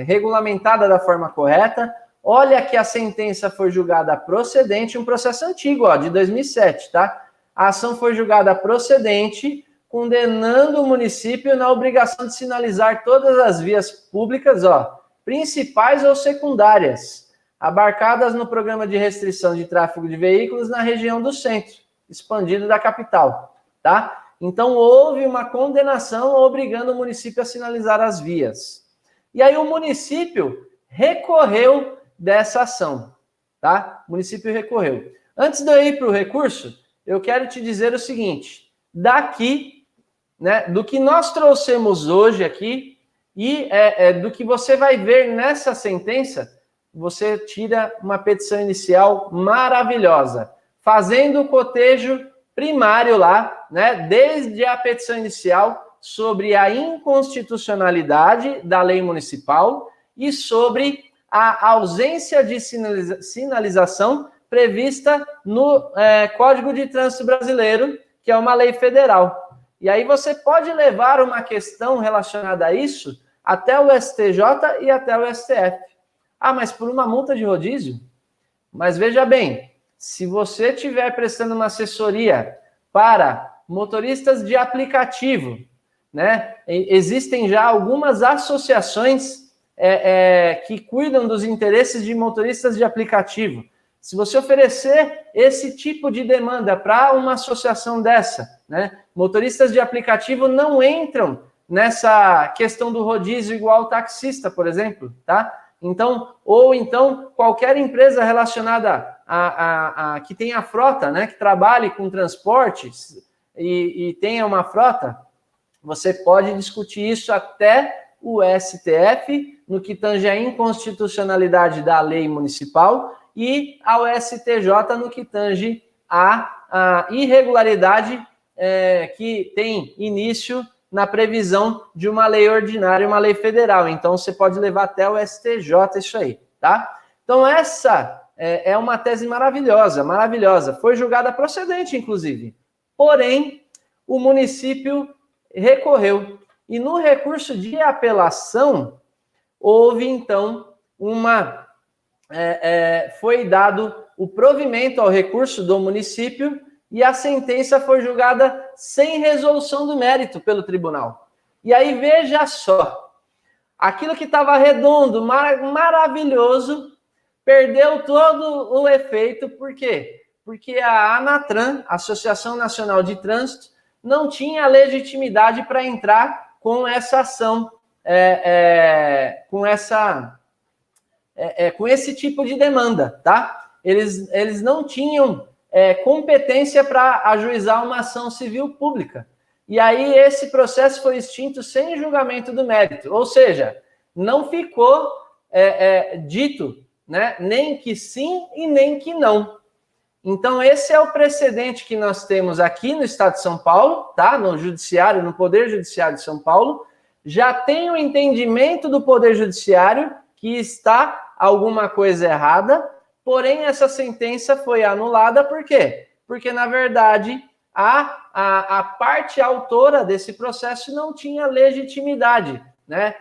Speaker 2: regulamentada da forma correta. Olha que a sentença foi julgada procedente, um processo antigo, ó, de 2007, tá? A ação foi julgada procedente, condenando o município na obrigação de sinalizar todas as vias públicas, ó, principais ou secundárias, abarcadas no programa de restrição de tráfego de veículos na região do centro, expandido da capital, tá? Então, houve uma condenação obrigando o município a sinalizar as vias. E aí o município recorreu dessa ação, tá? O município recorreu. Antes de eu ir para o recurso, eu quero te dizer o seguinte, daqui, né, do que nós trouxemos hoje aqui e do que você vai ver nessa sentença, você tira uma petição inicial maravilhosa, fazendo o cotejo primário lá, né, desde a petição inicial sobre a inconstitucionalidade da lei municipal e sobre a ausência de sinalização prevista no Código de Trânsito Brasileiro, que é uma lei federal. E aí você pode levar uma questão relacionada a isso até o STJ e até o STF. Ah, mas por uma multa de rodízio? Mas veja bem, se você estiver prestando uma assessoria para motoristas de aplicativo, né? Existem já algumas associações que cuidam dos interesses de motoristas de aplicativo. Se você oferecer esse tipo de demanda para uma associação dessa, né? Motoristas de aplicativo não entram nessa questão do rodízio igual ao taxista, por exemplo, tá? Então, ou então qualquer empresa relacionada a que tenha frota, né, que trabalhe com transportes e tenha uma frota, você pode discutir isso até o STF, no que tange a inconstitucionalidade da lei municipal, e ao STJ, no que tange a irregularidade que tem início na previsão de uma lei ordinária, uma lei federal. Então, você pode levar até o STJ isso aí, tá? Então, essa é uma tese maravilhosa, maravilhosa. Foi julgada procedente, inclusive. Porém, o município recorreu. E no recurso de apelação, houve, então, foi dado o provimento ao recurso do município e a sentença foi julgada sem resolução do mérito pelo tribunal. E aí, veja só, aquilo que estava redondo, maravilhoso, perdeu todo o efeito. Por quê? Porque a ANATRAN, Associação Nacional de Trânsito, não tinha legitimidade para entrar com essa ação, com esse tipo de demanda, tá? Eles não tinham competência para ajuizar uma ação civil pública. E aí esse processo foi extinto sem julgamento do mérito, ou seja, não ficou dito, né, nem que sim e nem que não. Então esse é o precedente que nós temos aqui no Estado de São Paulo, tá? No Judiciário, no Poder Judiciário de São Paulo. Já tem o entendimento do Poder Judiciário que está alguma coisa errada, porém essa sentença foi anulada. Por quê? Porque, na verdade, a parte autora desse processo não tinha legitimidade, né?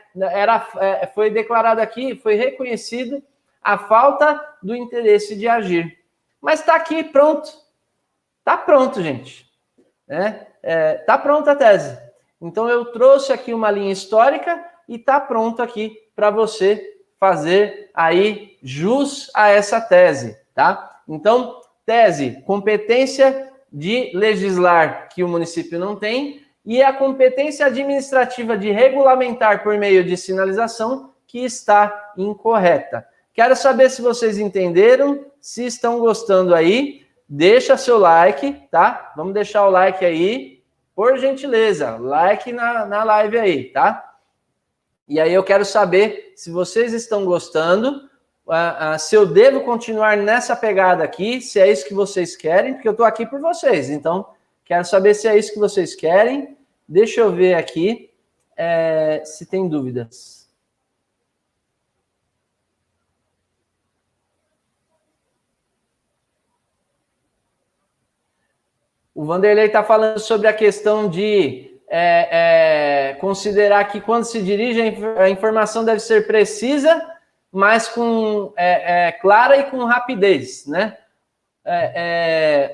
Speaker 2: Foi declarado aqui, foi reconhecido a falta do interesse de agir. Mas está aqui, pronto. Está pronto, gente. Está pronta a tese. Então, eu trouxe aqui uma linha histórica e está pronto aqui para você fazer aí jus a essa tese, tá? Então, tese, competência de legislar que o município não tem e a competência administrativa de regulamentar por meio de sinalização que está incorreta. Quero saber se vocês entenderam, se estão gostando aí, deixa seu like, tá? Vamos deixar o like aí, por gentileza, like na live aí, tá? E aí eu quero saber se vocês estão gostando, se eu devo continuar nessa pegada aqui, se é isso que vocês querem, porque eu estou aqui por vocês. Então, quero saber se é isso que vocês querem. Deixa eu ver aqui se tem dúvidas. O Vanderlei está falando sobre a questão de considerar que quando se dirige a informação deve ser precisa, mas clara e com rapidez, né?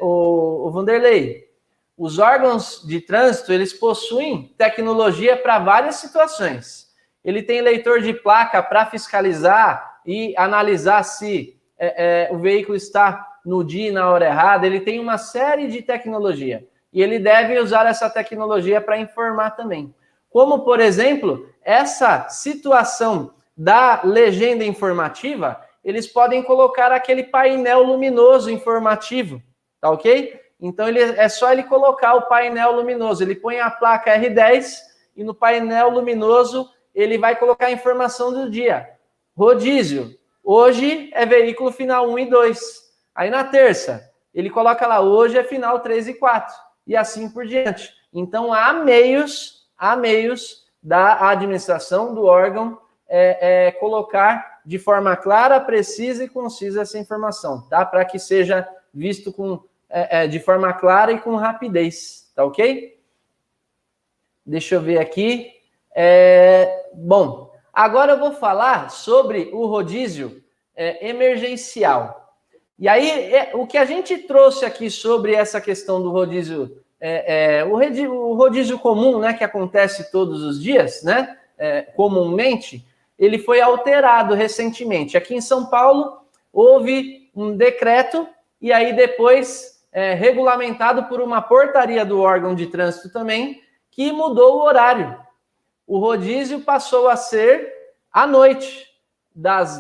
Speaker 2: O Vanderlei, os órgãos de trânsito, eles possuem tecnologia para várias situações. Ele tem leitor de placa para fiscalizar e analisar se o veículo está no dia e na hora errada. Ele tem uma série de tecnologia. E ele deve usar essa tecnologia para informar também. Como, por exemplo, essa situação da legenda informativa, eles podem colocar aquele painel luminoso informativo, tá ok? Então, é só ele colocar o painel luminoso. Ele põe a placa R10 e no painel luminoso ele vai colocar a informação do dia. Rodízio. Hoje é veículo final 1 e 2. Aí na terça, ele coloca lá, hoje é final 3 e 4. E assim por diante. Então, há meios da administração, do órgão, colocar de forma clara, precisa e concisa essa informação, tá? Para que seja visto de forma clara e com rapidez, tá ok? Deixa eu ver aqui. Bom, agora eu vou falar sobre o rodízio emergencial. E aí, o que a gente trouxe aqui sobre essa questão do rodízio, o rodízio comum, né, que acontece todos os dias, né, comumente, ele foi alterado recentemente. Aqui em São Paulo, houve um decreto, e aí depois regulamentado por uma portaria do órgão de trânsito também, que mudou o horário. O rodízio passou a ser à noite, das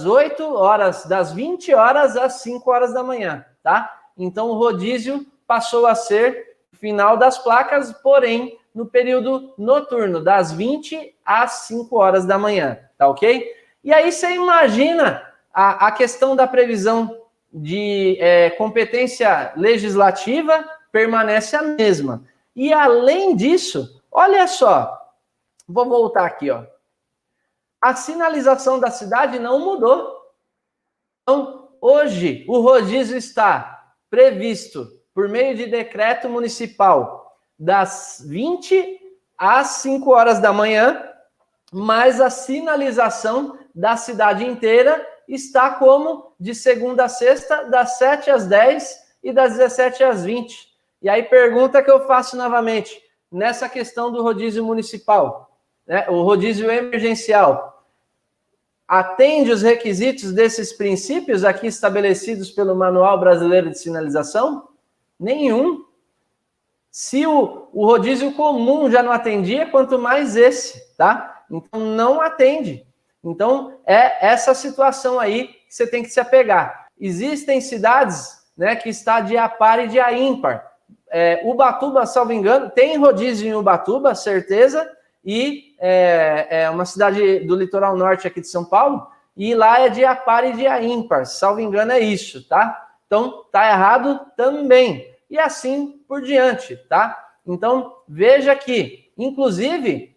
Speaker 2: 8 horas, das 20 horas às 5 horas da manhã, tá? Então, o rodízio passou a ser final das placas, porém, no período noturno, das 20 às 5 horas da manhã, tá ok? E aí, você imagina a questão da previsão de competência legislativa permanece a mesma. E, além disso, olha só, vou voltar aqui, ó. A sinalização da cidade não mudou. Então, hoje, o rodízio está previsto por meio de decreto municipal das 20 às 5 horas da manhã, mas a sinalização da cidade inteira está como de segunda a sexta, das 7 às 10 e das 17 às 20. E aí, pergunta que eu faço novamente, nessa questão do rodízio municipal, né, o rodízio emergencial, atende os requisitos desses princípios aqui estabelecidos pelo Manual Brasileiro de Sinalização? Nenhum. Se o rodízio comum já não atendia, quanto mais esse, tá? Então, não atende. Então, é essa situação aí que você tem que se apegar. Existem cidades, né, que está de a par e de a ímpar. Ubatuba, salvo engano, tem rodízio em Ubatuba, certeza, e é uma cidade do litoral norte aqui de São Paulo, e lá é de a par e de a ímpar, salvo engano é isso, tá? Então, tá errado também. E assim por diante, tá? Então, veja que, inclusive,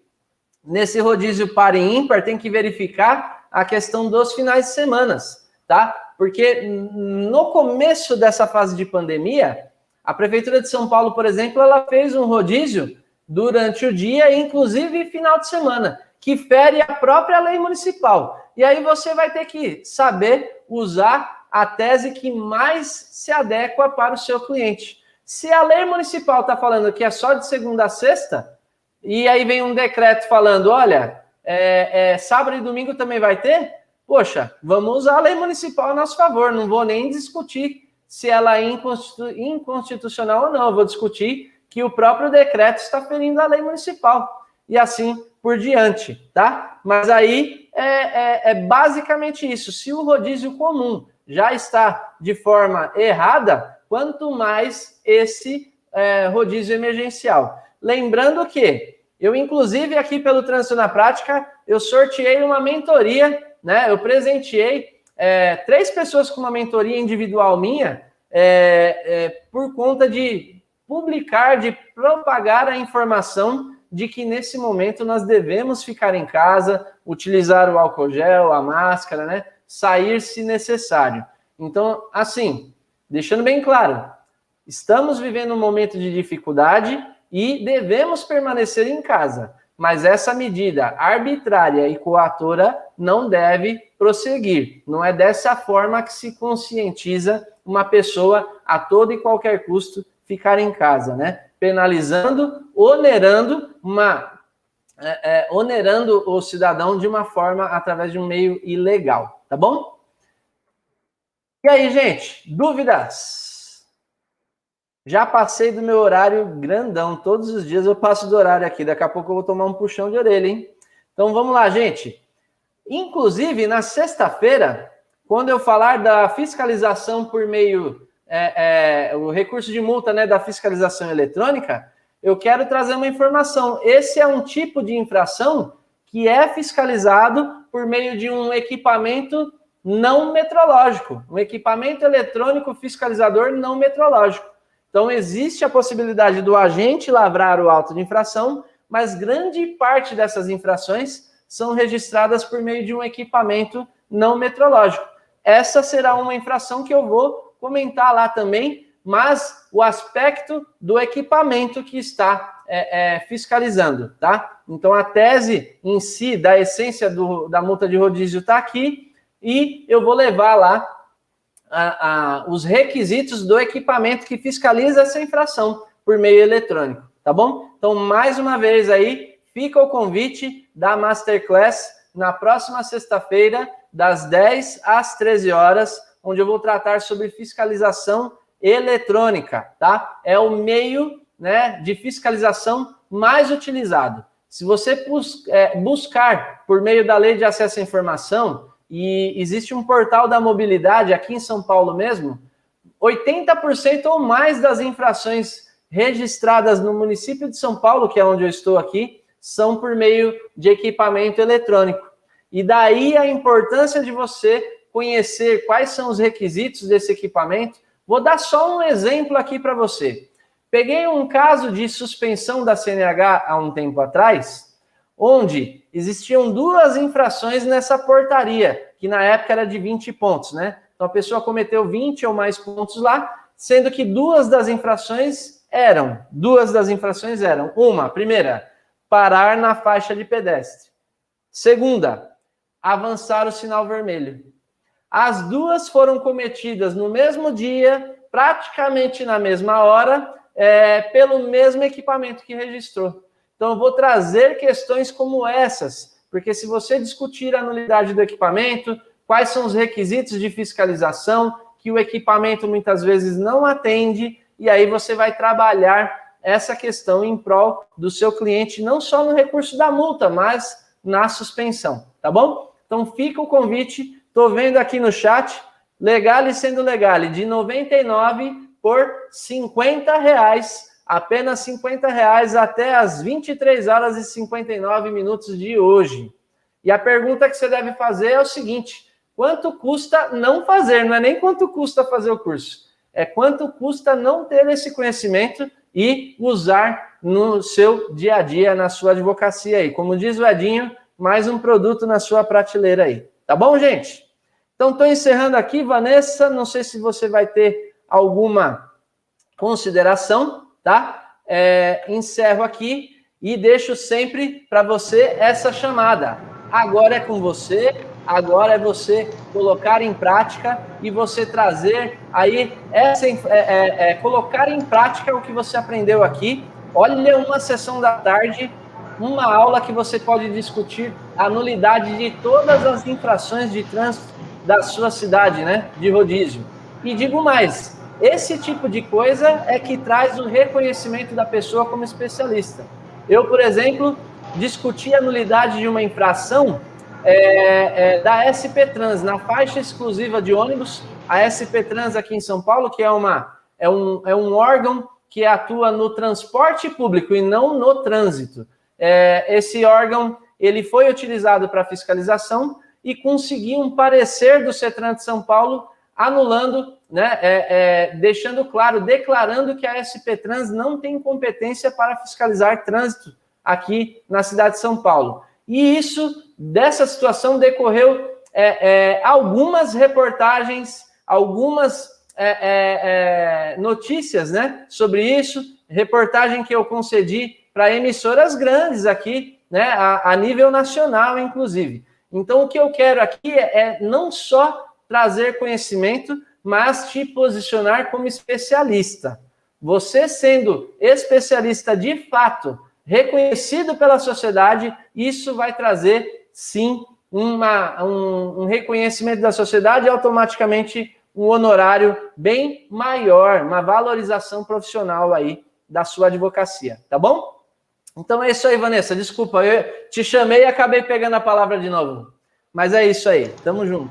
Speaker 2: nesse rodízio par e ímpar, tem que verificar a questão dos finais de semana, tá? Porque no começo dessa fase de pandemia, a Prefeitura de São Paulo, por exemplo, ela fez um rodízio durante o dia, inclusive final de semana, que fere a própria lei municipal. E aí você vai ter que saber usar a tese que mais se adequa para o seu cliente. Se a lei municipal está falando que é só de segunda a sexta, e aí vem um decreto falando, olha, sábado e domingo também vai ter, poxa, vamos usar a lei municipal a nosso favor, não vou nem discutir se ela é inconstitucional ou não, eu vou discutir que o próprio decreto está ferindo a lei municipal, e assim por diante, tá? Mas aí é basicamente isso. Se o rodízio comum já está de forma errada, quanto mais esse rodízio emergencial. Lembrando que eu, inclusive, aqui pelo Trânsito na Prática, eu sorteei uma mentoria, né? Eu presenteei 3 pessoas com uma mentoria individual minha por conta de publicar, de propagar a informação de que nesse momento nós devemos ficar em casa, utilizar o álcool gel, a máscara, né? Sair se necessário. Então, assim, deixando bem claro, Estamos vivendo um momento de dificuldade e devemos permanecer em casa. Mas essa medida arbitrária e coatora não deve prosseguir. Não é dessa forma que se conscientiza uma pessoa a todo e qualquer custo ficar em casa, né? Penalizando, onerando o cidadão de uma forma através de um meio ilegal, tá bom? E aí, gente, dúvidas? Já passei do meu horário grandão. Todos os dias eu passo do horário aqui. Daqui a pouco eu vou tomar um puxão de orelha, hein? Então vamos lá, gente. Inclusive, na sexta-feira, quando eu falar da fiscalização por meio... o recurso de multa, né, da fiscalização eletrônica, eu quero trazer uma informação. Esse é um tipo de infração que é fiscalizado por meio de um equipamento não metrológico. Um equipamento eletrônico fiscalizador não metrológico. Então, existe a possibilidade do agente lavrar o auto de infração, mas grande parte dessas infrações são registradas por meio de um equipamento não metrológico. Essa será uma infração que eu vou comentar lá também, mas o aspecto do equipamento que está fiscalizando, tá? Então, a tese em si, da essência da multa de rodízio está aqui, e eu vou levar lá os requisitos do equipamento que fiscaliza essa infração por meio eletrônico, tá bom? Então, mais uma vez aí, fica o convite da Masterclass na próxima sexta-feira, das 10 às 13 horas, onde eu vou tratar sobre fiscalização eletrônica, tá? É o meio, né, de fiscalização mais utilizado. Se você buscar por meio da Lei de Acesso à Informação, e existe um portal da mobilidade aqui em São Paulo mesmo, 80% ou mais das infrações registradas no município de São Paulo, que é onde eu estou aqui, são por meio de equipamento eletrônico. E daí a importância de você conhecer quais são os requisitos desse equipamento. Vou dar só um exemplo aqui para você. Peguei um caso de suspensão da CNH há um tempo atrás, onde existiam 2 infrações nessa portaria, que na época era de 20 pontos, né? Então a pessoa cometeu 20 ou mais pontos lá, sendo que 2 das infrações eram, primeira, parar na faixa de pedestre. Segunda, avançar o sinal vermelho. As 2 foram cometidas no mesmo dia, praticamente na mesma hora, pelo mesmo equipamento que registrou. Então, eu vou trazer questões como essas, porque se você discutir a nulidade do equipamento, quais são os requisitos de fiscalização, que o equipamento muitas vezes não atende, e aí você vai trabalhar essa questão em prol do seu cliente, não só no recurso da multa, mas na suspensão, tá bom? Então, fica o convite, estou vendo aqui no chat, Legale sendo Legale, de R$ 99 por R$ 50, apenas R$ 50 até as 23 horas e 59 minutos de hoje. E a pergunta que você deve fazer é o seguinte: quanto custa não fazer? Não é nem quanto custa fazer o curso, é quanto custa não ter esse conhecimento e usar no seu dia a dia, na sua advocacia aí. Como diz o Edinho, mais um produto na sua prateleira aí. Tá bom, gente? Então, estou encerrando aqui, Vanessa. Não sei se você vai ter alguma consideração, tá? Encerro aqui e deixo sempre para você essa chamada. Agora é com você, agora é você colocar em prática e você trazer aí, colocar em prática o que você aprendeu aqui. Olha, uma sessão da tarde, uma aula que você pode discutir a nulidade de todas as infrações de trânsito da sua cidade, né, de rodízio. E digo mais, esse tipo de coisa é que traz o reconhecimento da pessoa como especialista. Eu, por exemplo, discuti a nulidade de uma infração da SP Trans, na faixa exclusiva de ônibus. A SP Trans aqui em São Paulo, que é um órgão que atua no transporte público e não no trânsito. Esse órgão ele foi utilizado para fiscalização e conseguiu um parecer do CETRAN de São Paulo anulando, né, deixando claro, declarando que a SP Trans não tem competência para fiscalizar trânsito aqui na cidade de São Paulo. E dessa situação decorreu algumas reportagens, algumas notícias, né, sobre isso, reportagem que eu concedi para emissoras grandes aqui, né, a nível nacional, inclusive. Então, o que eu quero aqui é não só trazer conhecimento, mas te posicionar como especialista. Você sendo especialista de fato, reconhecido pela sociedade, isso vai trazer, sim, um reconhecimento da sociedade e automaticamente um honorário bem maior, uma valorização profissional aí da sua advocacia, tá bom? Então é isso aí, Vanessa, desculpa, eu te chamei e acabei pegando a palavra de novo, mas é isso aí, tamo junto.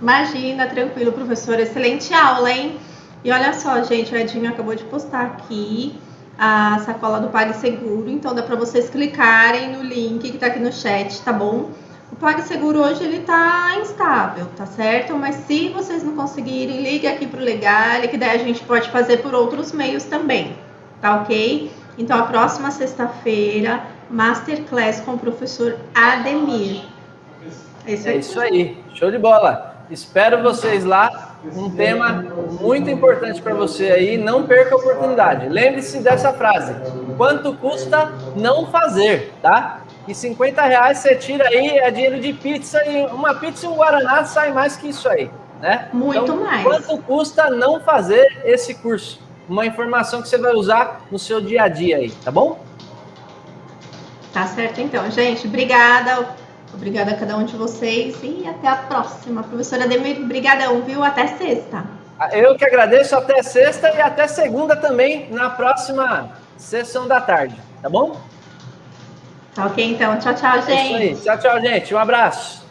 Speaker 1: Imagina, tranquilo, professor, excelente aula, hein? E olha só, gente, o Edinho acabou de postar aqui a sacola do PagSeguro, então dá para vocês clicarem no link que tá aqui no chat, tá bom? O PagSeguro hoje ele tá instável, tá certo? Mas se vocês não conseguirem, ligue aqui pro Legale, que daí a gente pode fazer por outros meios também, tá ok? Então, a próxima sexta-feira, Masterclass com o professor Ademir.
Speaker 2: É isso aí, show de bola. Espero vocês lá, um tema muito importante para você aí, não perca a oportunidade. Lembre-se dessa frase, quanto custa não fazer, tá? E R$50 você tira aí, é dinheiro de pizza, e uma pizza e um Guaraná sai mais que isso aí, né?
Speaker 1: Muito
Speaker 2: então,
Speaker 1: mais.
Speaker 2: Quanto custa não fazer esse curso? Uma informação que você vai usar no seu dia a dia aí, tá bom?
Speaker 1: Tá certo então, gente. Obrigada. Obrigada a cada um de vocês e até a próxima. Professora Ademir, brigadão, viu? Até sexta.
Speaker 2: Eu que agradeço, até sexta e até segunda também, na próxima sessão da tarde, tá bom?
Speaker 1: Tá ok, então. Tchau, tchau, gente.
Speaker 2: É isso aí. Tchau, tchau, gente. Um abraço.